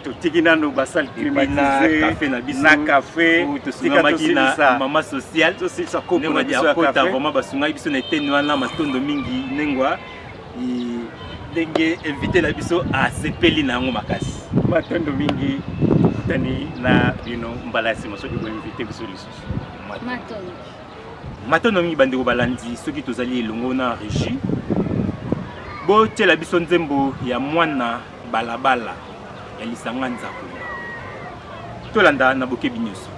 totiki nano basale climatisé na café tosungamaki na mama sociale tosilisa kopo na biso ya café vraiment basungaki biso na eteni wana matondo mingi nengwa ndenge invité na biso asepeli na yango makasi matondo mingi tani na bino mbala nsima soki boinvité biso lisusu matondo mingi bandeko balanzi soki tozali elongo na régie botiela biso nzembo ya mwana balabala ya lisanga nzako tolanda na bokebi nyonso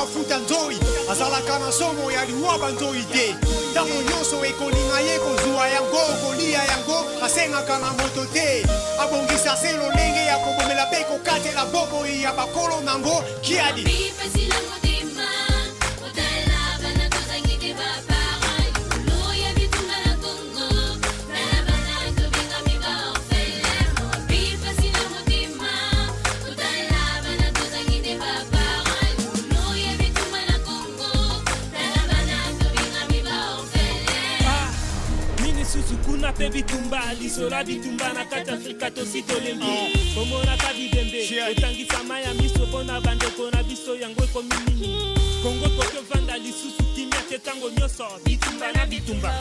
mafuta nzoi azalaka na somo ya liwaba nzoi te ntango nyonso ekolinga ye kozwa yango kolia yango asengaka na moto te abongisa se lolenge ya kobomela mpe kokatela bomoi ya bakolo nango kiadi pe bitumba lisola bitumba na kati Afrika tosi tolembi komona ka bidembe otangisa maya miso pona bandeko na biso yango ekomi nini Kongo koke vanda lisusu kimia te tango nyonso bitumba na bitumba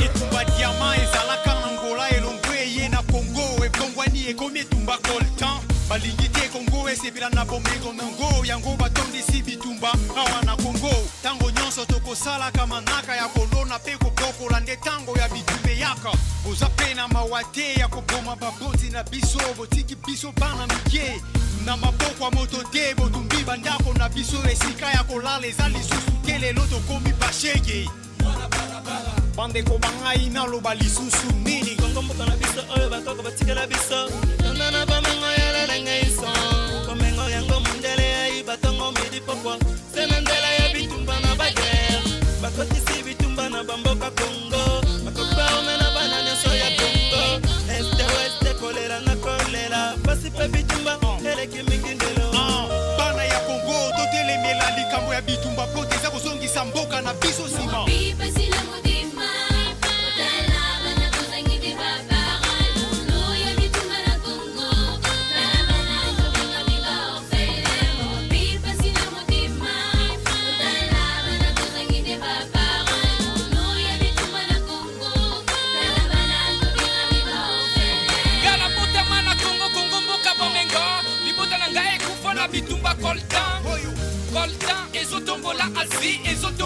etumba diama ezalaka na Angola elongwe ye na Kongo ebongwani ekomi etumba coltan balingi te Kongo esepela na bomengo nango yango batondisi bitumba awa na Kongo tango nyonso tokosalaka manaka ya kolona pe kobokola nde tango ya bitumbe yaka boza pe na mawate ya koboma baboti na biso botiki biso bana mike na maboko ya moto te botumbi bandako na biso esika ya kolala eza lisusu te lelo tokomi bashege bandeko bangai naloba lisusu nini Kongo mboka na biso oyo bakoko batikela biso tanda na bamengo ya lelenge iso komengo yango mundele ya ibatongo midi pokwa sena ndela ya bitumba na bage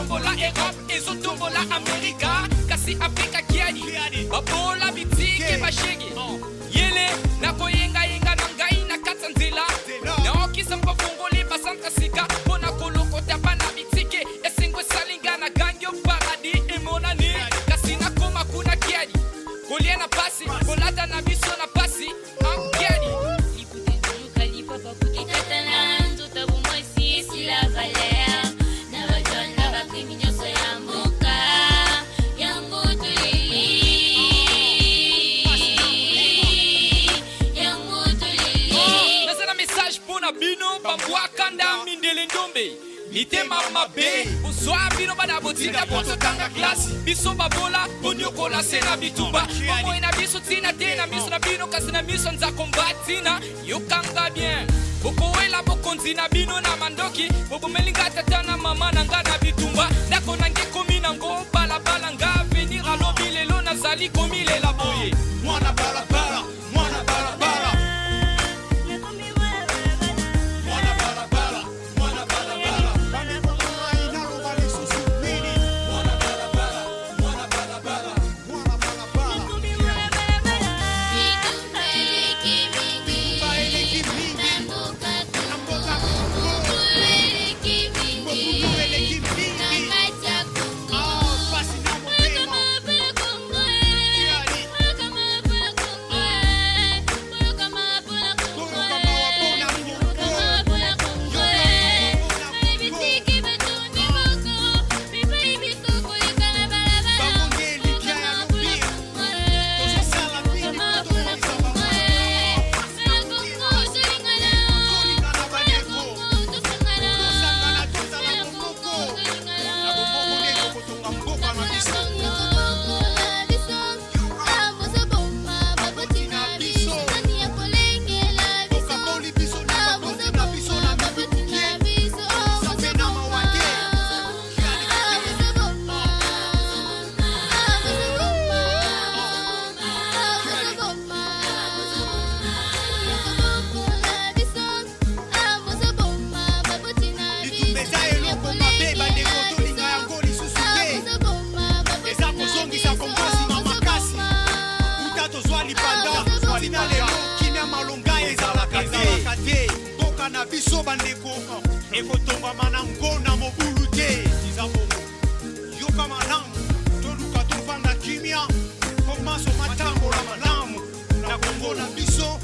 tombola Europe ezo tombola Amerika kasi Afrika kiani babola bitike bashege yele nakoyenga yenga na ngai na kata nzela naokisa mpafongoli basanka sika mpona kolokota bana bitike esengo salinga na gangyo paradis emonani kasi nakoma kuna kiani kolia na pasi kolata na biso na pasi kiani la valeur na wajona bakimi nyoso ya mboka yango tulili nasana message pona bino bambwakanda mindele ndombe mitema mabe bonsoir bino bana botika poto tanga classe biso babola bonyokola sena bitumba bomo ina biso tina tena miso na bino kasi na miso nza kombatina yokanga bien bokoela bokonzi na bino na mandoki bobomelinga tata na mama na nga na bitumba ndako nange komi nango balabala nga venir alobi lelo nazali komi lela boye mwana balabala mwana balabala mwana balabala mwana balabala bana komoa inaloba lisusu nini mwana balabala mwana balabala mwana balabala na biso bandeko ekotonga manango na mobulu te izabongo yoka malamu toluka tofanda kimia komaso matambola malamu na kongo na biso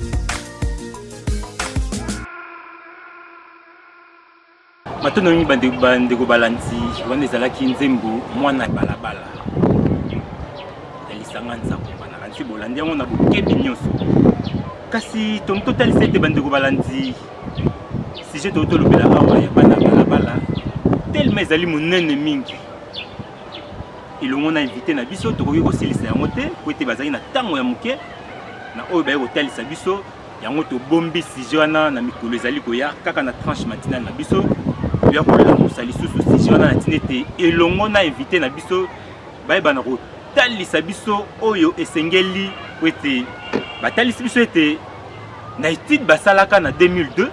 matono mi bandeko balanzi wana ezalaki nzembo mwana balabala elisanga nzambo bana kanti bolandi yango na bokebi nyonso kasi totalisa ete bandeko balanzi sujet tolobela awa ya bana balabala tellement ezali monene mingi elongo na invité na biso tokoki kosilisa yango te po ete bazali na ntango ya moke na oyo baye kotalisa biso yango tobombi sujet wana na mikolo ezali koya kaka na tranche matinale na biso ya kolamusa lisusu sujet wana na ntina ete elongo na invité na biso bayeba na kotalisa biso oyo esengeli po ete batalisi biso ete na étude basalaka na 2002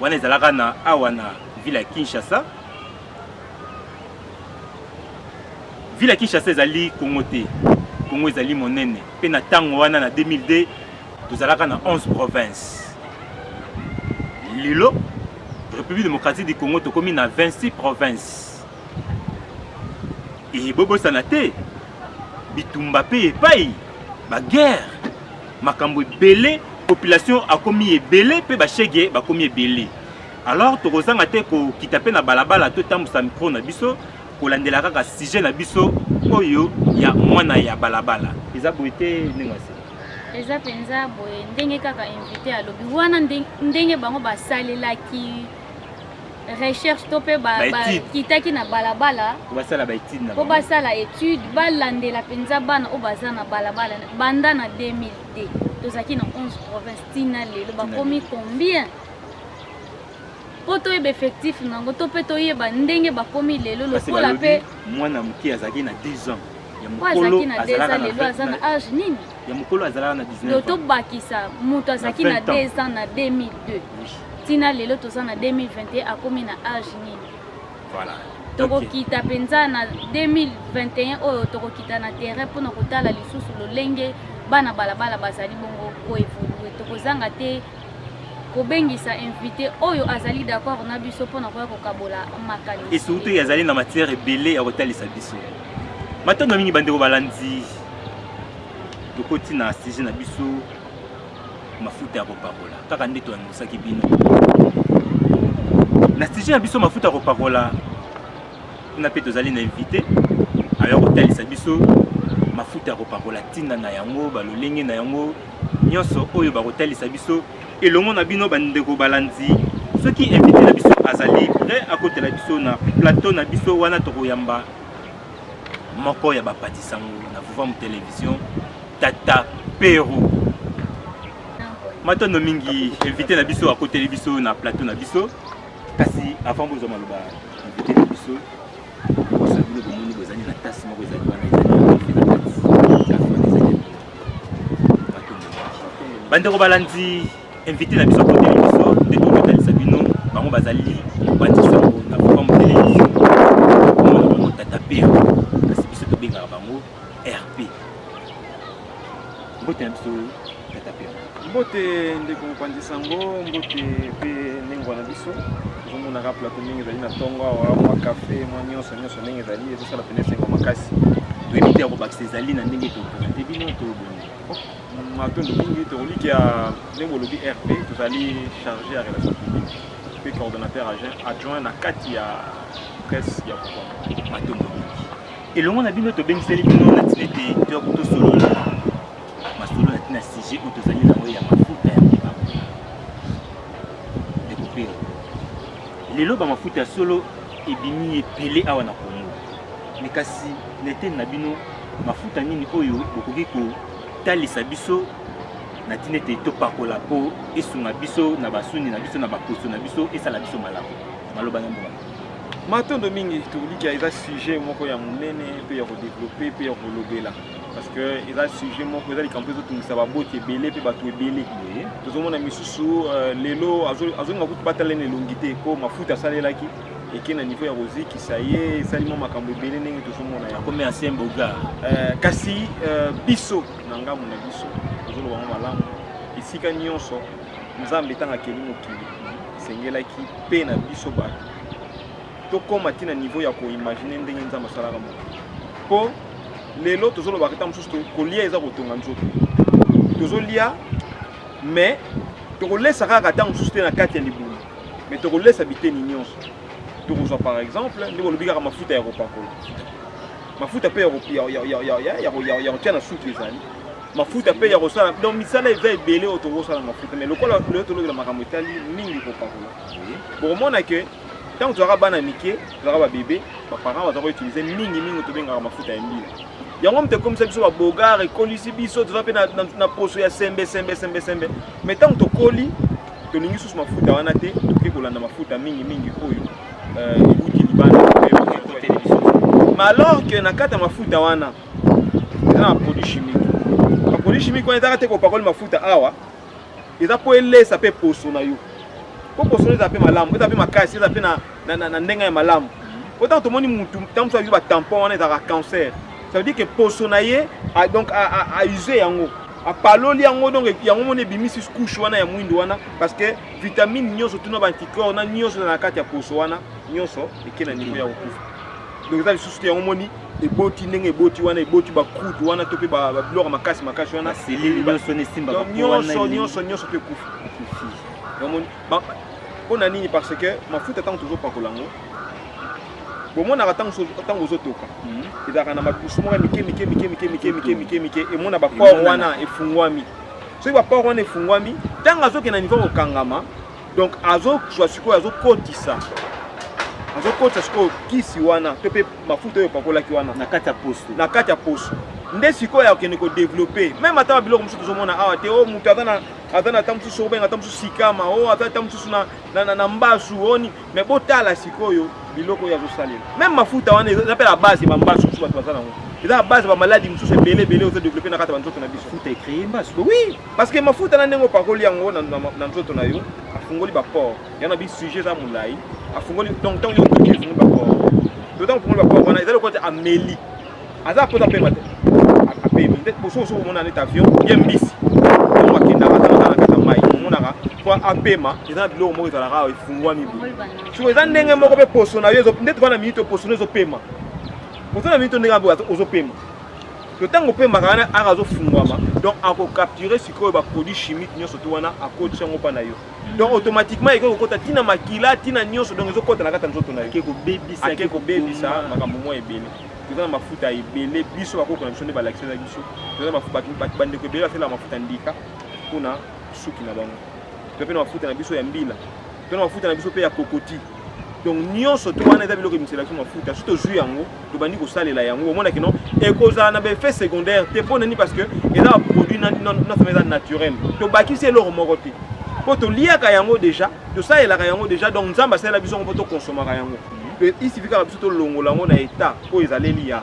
wana ezalaka na awa na ville ya Kinshasa. Ville ya Kinshasa ezali Congo te, Congo ezali monene pe na ntango wana na 2002 tozalaka na 11 provinces. Lelo République démocratique du Congo tokomi na 26 provinces. Et bobosana te bitumba pe epai ba guerre makambo ebele population a commis ebele pe bashege ba commis ebele. Alors tokozanga te ko kitape na balabala to tambusa micro na biso ko landela kaka sujet na biso oyo ya mwana ya balabala. Eza boite ndengase. Eza penza boye ndenge kaka invité alobi wana ndenge bango basalelaki recherche to pe kitaki na balabala basala ba étude na basala étude balandela penza bana o bazana balabala banda na 2002 tozaki na 11 provinces tina lelo bakomi combien poto ebe effectif nango to pe toyeba ndenge bakomi lelo lokola pe mwana muki azaki na 10 ans ya mukolo azalaka lelo azana âge nini ya mukolo azalaka na 19 ans loto bakisa muto azaki na 2 ans na 2002 tina lelo tozana 2021 akomi na âge nini voilà tokokita penza na 2021 oyo tokokita na terrain mpona kotala lisusu lolenge bana balabala bazali bongo koevolue tokozanga te kobengisa invité oyo azali d'accord na biso mpona koya kokabola makanisi et surtout azali na matière ebele ya kotalisa biso matondo mingi bandeko balandi tokoti na sujet na biso mafuta ya kopakola kaka nde toyangusaki bino na sujet na biso mafuta ya kopakola kuna mpe tozali na invité aya kotalisa biso mafuta ya kopakola ntina na yango balolenge na yango nyonso oyo bakotalisa biso elongo na bino bandeko balandi soki invité na biso azali prêt akotela biso na plateau na biso wana tokoyamba moko ya bapatisango na Vuvam Télévision Tata Pero matondo mingi invité na biso akoteli biso na plateau na biso kasi avant bozo maloba invité na biso osabino bomoni bozali na tasi moko ezali wana bandeko balandi invité na biso akoteli biso nde tokotalisa bino bango bazali batisango na Vuvam Télévision omona bango Tata Pero kasi biso tobengaka bango RP mbote na biso Tata Pero mbote ndeko mopanzisango mbote pe nengwa na biso tozomonaka plateau ndenge ezali na ntongo awa mwa kafe mwa nyonso ndenge ezali ezosala pene sengo makasi toyebi te ya kobakisa ezali na ndenge toprésente bino toboni matondo mingi tokoliki ya ndenge olobi RP tozali chargé ya relation publique pe coordonnateur adjoint na kati ya presse ya Vuvam matondo mingi elongo na bino tobengiseli bino na ntina ete toya kotosolola masolo na ntina sujet oyo tozali nango ya mafuta ya kopakola ekopero lelo bamafuta ya solo ebimi epele awa na Kongo me kasi na eteni na bino mafuta nini oyo bokoki kotalisa biso na ntina ete topakola mpo esunga biso na basuni na biso na baposo na biso esala biso malamu maloba na mbongo matondo mingi tokoliki eza sujet moko ya monene mpe ya kodeveloppe mpe ya kolobela parce que eza sujet moko eza likambo ezotungisa baboti ebele mpe bato ebele tozomona misusu lelo azolinga kutu batalana elongi te mpo mafuta asalelaki eke na niveau ya kozikisa ye esalima makambo ebele ndenge tozomona akomi ancien boga kasi biso na ngambo na biso tozoloba ngo malamu esika nyonso nzambe ntango akeli mokili esengelaki mpe na biso bato tokoma tina niveau ya koimagine ndenge nzambe asalaka mokili mpo lelo tozolobaka ta mosusu kolia eza kotonga nzoto tozolia mais tokolesa kaka ta mosusu te na kati ya libulu mais tokolesa biteni nyonso tokozwa par exemple nde bolobi kaka mafuta ya kopakola mafuta mpe ya kotia na suki ezali mafuta mpe ya kosala donc misala eza ebele oyo tokosala mafuta mais lokola lelo tolobela makambo etali mingi kopakola bokomona ke ntango tozalaka bana mike tozalaka babebe baparent baza koutilize mingi tobengaka mafuta ya mbila yango mte komisa biso babogare ekolisi biso toza mpe na poso ya sembe mais ntango tokoli tolingi susu mafuta wana te tokoki kolanda mafuta mingi oyo euti libanda mais alors que na kati ya mafuta wana eza na produit chimique baproduit chimique wana ezaka te kopakoli mafuta awa eza mpo elesa mpe poso na yo po poso eza mpe malamu eza mpe makasi eza mpe na ndenge ya malamu po ntango tomoni mutu ntango mosu abiso batampon wana ezaka cancer ça veut dire que poso na ye donc a usé yango apaloli yango donc yango moni ebimisi couche wana ya mwindu wana parce que vitamine nyonso tuna baanticorps na nyonso na kati ya poso wana nyonso eke na niveau ya kokufa donc eza lisusu te yango moni eboti ndenge eboti wana eboti bakrutu wana to mpe babiloko makasi wana selili nyonso nesimba nyonso mpe ekufa mpona nini parce que mafuta ntango tozopakola yango bomonaka ntango ozotoka ezalaka na madusu moko mike emona baport wana efungwami soki baport wana efungwami ntango azokende na niveau kokangama donc azozwa sikoyo azokotisa sikoyo kisi wana to mpe mafuta oyo epakolaki wana na kati ya poso nde sikoyo akende kodeveloppe meme ata babiloko mosusu tozomona awa te o moto aza na ta mosusu obenga ta mosusu sikama o aza ta mosusu na mbasu oni mais botala sikoyo biloko oyo azosalela meme mafuta wana eza mpe na base bambasu mosusu bato baza nango eza na base bamaladi mosusu ebele ozodeveloppe na kati ya banzoto na biso oui parce que mafuta na ndenge opakoli yango na nzoto na yo afungoli baport yana bisujet eza molai afungoli donc ntango yo toki efungoli baport D'autant pour moi on a le côté Amélie. Aza pota pema te. Apemi peut-être pour ça on a un avion, bien bis. On va kenda na kata mai. On a pour apema, ils ont bilo mo ezala ka ifungwa mibu. So eza ndenge moko pe poso na yo peut-être wana minute poso na zo pema. Poso na minute ndenge abo ozo pema. Le temps qu'on peut mariner à razo fungwama donc on peut capturer ce que va produit chimique nyonso to wana a code chango pa na yo donc automatiquement iko kota tina makila tina nyonso donc ezo kota na kata nzoto na yo ke ko baby ça makambo mo ebele toza mafuta ebele biso bakoko na biso ne balakisa na biso toza mafuta bande ko ebele afela mafuta ndika kuna suki na bango to pe na mafuta na biso ya mbila to na mafuta na biso pe ya kokoti. Donc nyonso to wana eza biloko misélation mafuta surtout jus yango to bandi ko salela yango omona que non ekoza na be effet secondaire te pona ni parce que eza produit na famille naturel to bakisi eloko moko te po to liaka yango déjà to salela yango déjà donc nzamba salela biso ko to consommer yango il suffit ka biso to longola yango na état po ezaleli ya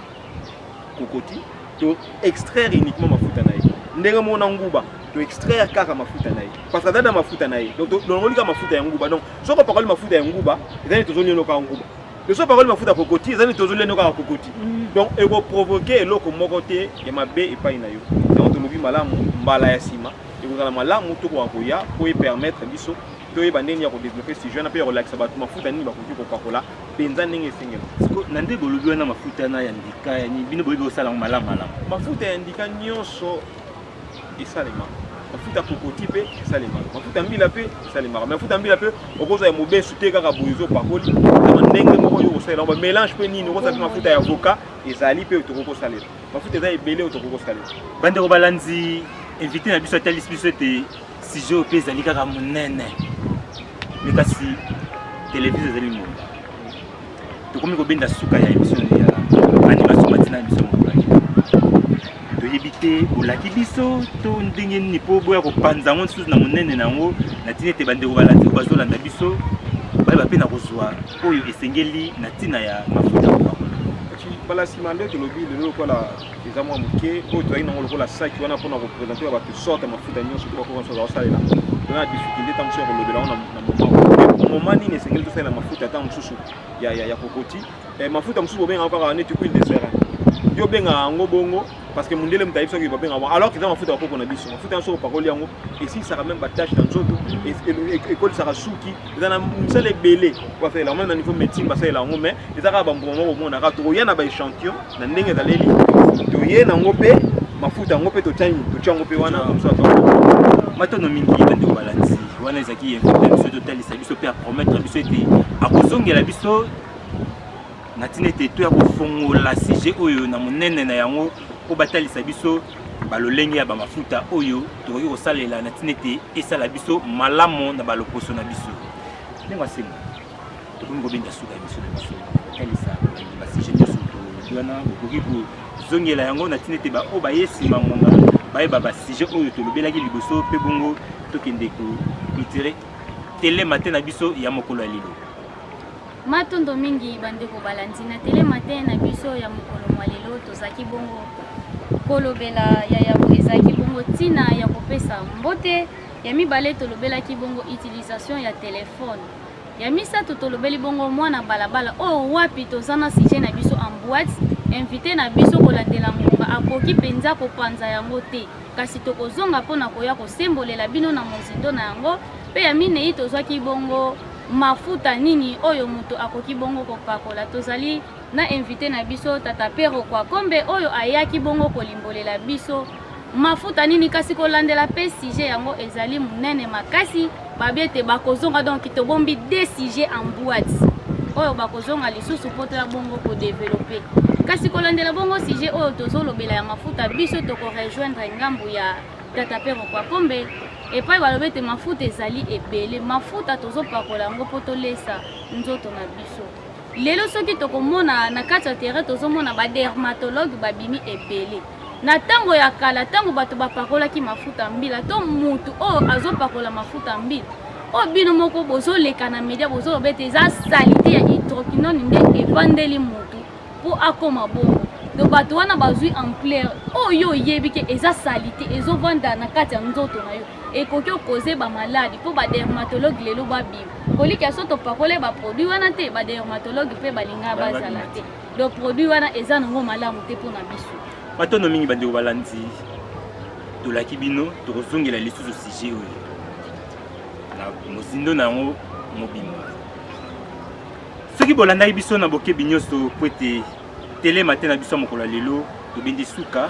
kokoti to extraire uniquement mafuta na ye ndenge mona nguba to extraire kaka mafuta na ye parce que dada mafuta na ye donc longolika mafuta ya nguba donc soko pakoli mafuta ya nguba ezali tozoli no ka nguba le so pakoli mafuta kokoti ezali tozoli no ka kokoti donc eko provoquer eloko moko te ya mabe epai na yo donc to lobi malamu mbala ya sima ekozala malamu to ko akoya po permettre biso to yeba ndenge ya ko développer si jeune pe relaxa bato mafuta nini bakoki ko pakola penza ndenge esengela siko na nde bolobi wana mafuta na ya ndika ya ni bino boyebi osala malamu mafuta ya ndika nyonso esalema mafuta kokoti pe esalema mafuta mbila pe esalema mafuta mbila pe okoza ya mobesu te kaka boyezo pakoli na ndenge moko yo kosala ba mélange pe nini okoza pe mafuta ya avocat ezali pe otoko salela mafuta eza ebele otoko salela bande ko balanzi invité na biso atalis biso te sujet pe ezali kaka monene mais kasi télévision ezali monene tokomi kobenda suka ya émission ya animation matina biso toyebi te bolaki biso to ndenge nini po boya kopanza yango lisusu na monene nango na ntina ete bandeko balandi bazolanda biso bayeba mpe na kozwa oyo esengeli na ntina ya mafuta bala nsima nde tolobi lelo lokola eza mwa moke oyo tozali nango lokola saki wana mpona koprésente oyo bato sorte mafuta nyonso to bakoka nyonso azosalela tona difficulté ntango mosusu ya kolobela ngo na moment nini esengeli tosalela mafuta ntango mosusu ya kokoti mafuta mosusu bobengaka kaka neti huile de serin yo benga yango bongo parce que mundele mutayibi soki babenga bongo alors que eza mafuta bakoko na biso mafuta yango soki opakoli yango esilisaka même batache na nzoto ekolisaka suki eza na misala ebele basalela yango na niveau médecine basalela yango mais eza kaka bambuma moko omonaka tokoya na baéchantillon na ndenge ezaleli toye nango mpe mafuta yango mpe totia yango mpe wana matono mingi bandeko balandi wana ezalaki invité biso totalisa biso mpe apromettre biso ete akozongela biso na ntina ete to ya kofongola sujet oyo na monene na yango po batalisa biso balolenge ya bamafuta oyo tokoki kosalela na ntina ete esala biso malamu na baloposo na biso ndenge asenga tokomi kobenda suka ya biso na biso talisa basujet nyonso wana okoki kozongela yango na ntina ete baoyo baye nsima ngonga bayeba basujet oyo tolobelaki liboso mpe bongo tokende komitire telema te na biso ya mokolo ya lelo matondo mingi bandeko balandi na telema te na biso ya mokolo mwa lelo tozaki bongo kolobela ya ezaki bongo ntina ya kopesa mbote ya mibale tolobelaki bongo utilisation ya telefone ya misato tolobeli bongo mwana balabala oyo wapi toza na sujet na biso en boîte invité na biso kolandela ngonga akoki mpenza kopanza yango te kasi tokozonga mpona koya kosembolela bino na mozindo na yango mpe ya minei tozwaki bongo mafuta nini oyo moto akoki bongo kopakola tozali na invité na biso tata Pero kwa kombe oyo ayaki bongo kolimbolela biso mafuta nini kasi kolandela pe sujet yango ezali munene makasi babiete bakozonga donc tobombi des sujets en boîte oyo bakozonga lisusu poto ya bongo ko développer kasi kolandela bongo sujet oyo tozolobela ya mafuta biso toko rejoindre ngambu ya tata Pero kwa kombe epai balobete mafuta ezali ebele mafuta tozopakola yango po tolesa nzoto na biso lelo soki tokomona na kati ya terrain tozomona badermatologue babimi ebele na ntango ya kala ntango bato bapakolaki mafuta mbila to mutu oyo azopakola mafuta mbila oyo bino moko bozoleka na media bozoloba ete eza salite ya hydroquinone nde evandeli mutu po akoma bongo donc bato wana bazwi ampleur oyo oyebi ke eza salite ezovanda na kati ya nzoto na yo ekoki okoze bamaladi mpo badermatologue lelo babima kolika so topakole baproduit wana te badermatologue mpe balinga bazala te donc produit wana eza nango malamu te mpo na biso matono mingi bandeko balandi tolaki bino tokozongela lisusu sujet oyo na mozindo na yango mobimba soki bolandaki biso na bokebi nyonso po ete telema te na biso mokolo lelo tobendi suka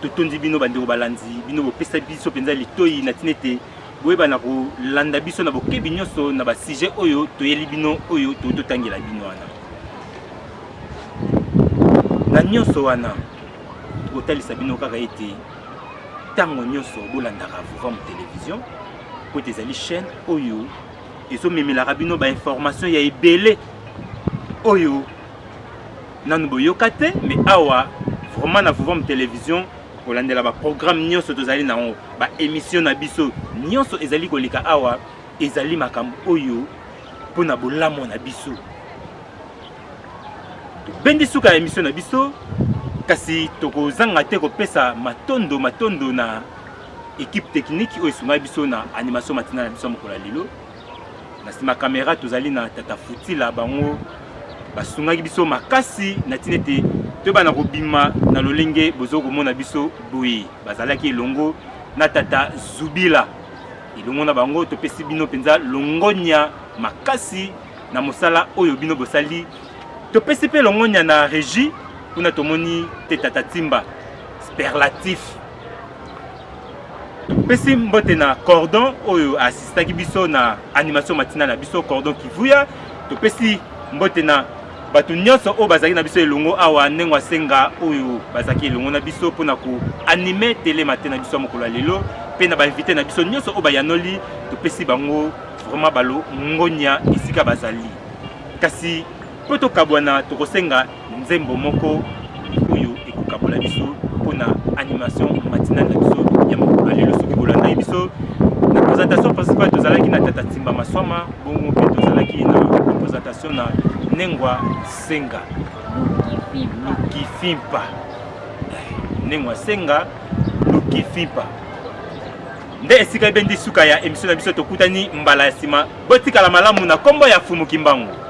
totondi bino bandeko balandi bino bopesa biso mpenza litoi na tina ete boyeba na kolanda biso na bokebi nyonso na basujet oyo toyeli bino oyo totangela bino wana na nyonso wana tokotalisa bino kaka ete ntango nyonso bolandaka Vivant Télévision po ete ezali chaîne oyo ezomemelaka bino bainformation ya ebele oyo nanu boyoka te mais awa vraiment na Vivant Télévision kolandela baprogramme nyonso tozali nango baémission na biso nyonso ezali koleka awa ezali makambo oyo mpona bolamo na biso tobendi suka ya émission na biso kasi tokozanga te kopesa matondo na équipe technique oyo esunga biso na animation matinale na biso mokolo lelo na nsima caméra tozali na tata Futila bango basungaki biso makasi na tina ete toyeba na kobima na lolenge bozokomona biso boye bazalaki elongo na tata Zubila elongo na bango topesi bino mpenza longonya makasi na mosala oyo bino bosali topesi mpe longonya na régie kuna tomoni te tata Timba superlatif topesi mbote na cordon oyo asistaki biso na animation matinale na biso cordon Kivuya topesi mbote na bato nyonso oyo bazalaki na biso elongo awa ndenge asenga oyo bazalaki elongo na biso mpona koanime telema te na biso ya mokolo lelo mpe na bainvité na biso nyonso oyo bayanoli topesi bango vraiment balongonya esika bazali kasi mpo tokabwana tokosenga nzembo moko oyo ekokabola biso mpona animation matinale na biso ya mokolo lelo soki bolandaki biso na présentation principale tozalaki na tata Timba Maswama bongo mpe tozalaki na présentation na Nengwa Senga Lukifimpa Nengwa Senga Lukifimpa nde esika bendi suka ya émission na biso tokutani mbala ya nsima botikala malamu na kombo ya Fumu Kimbangu.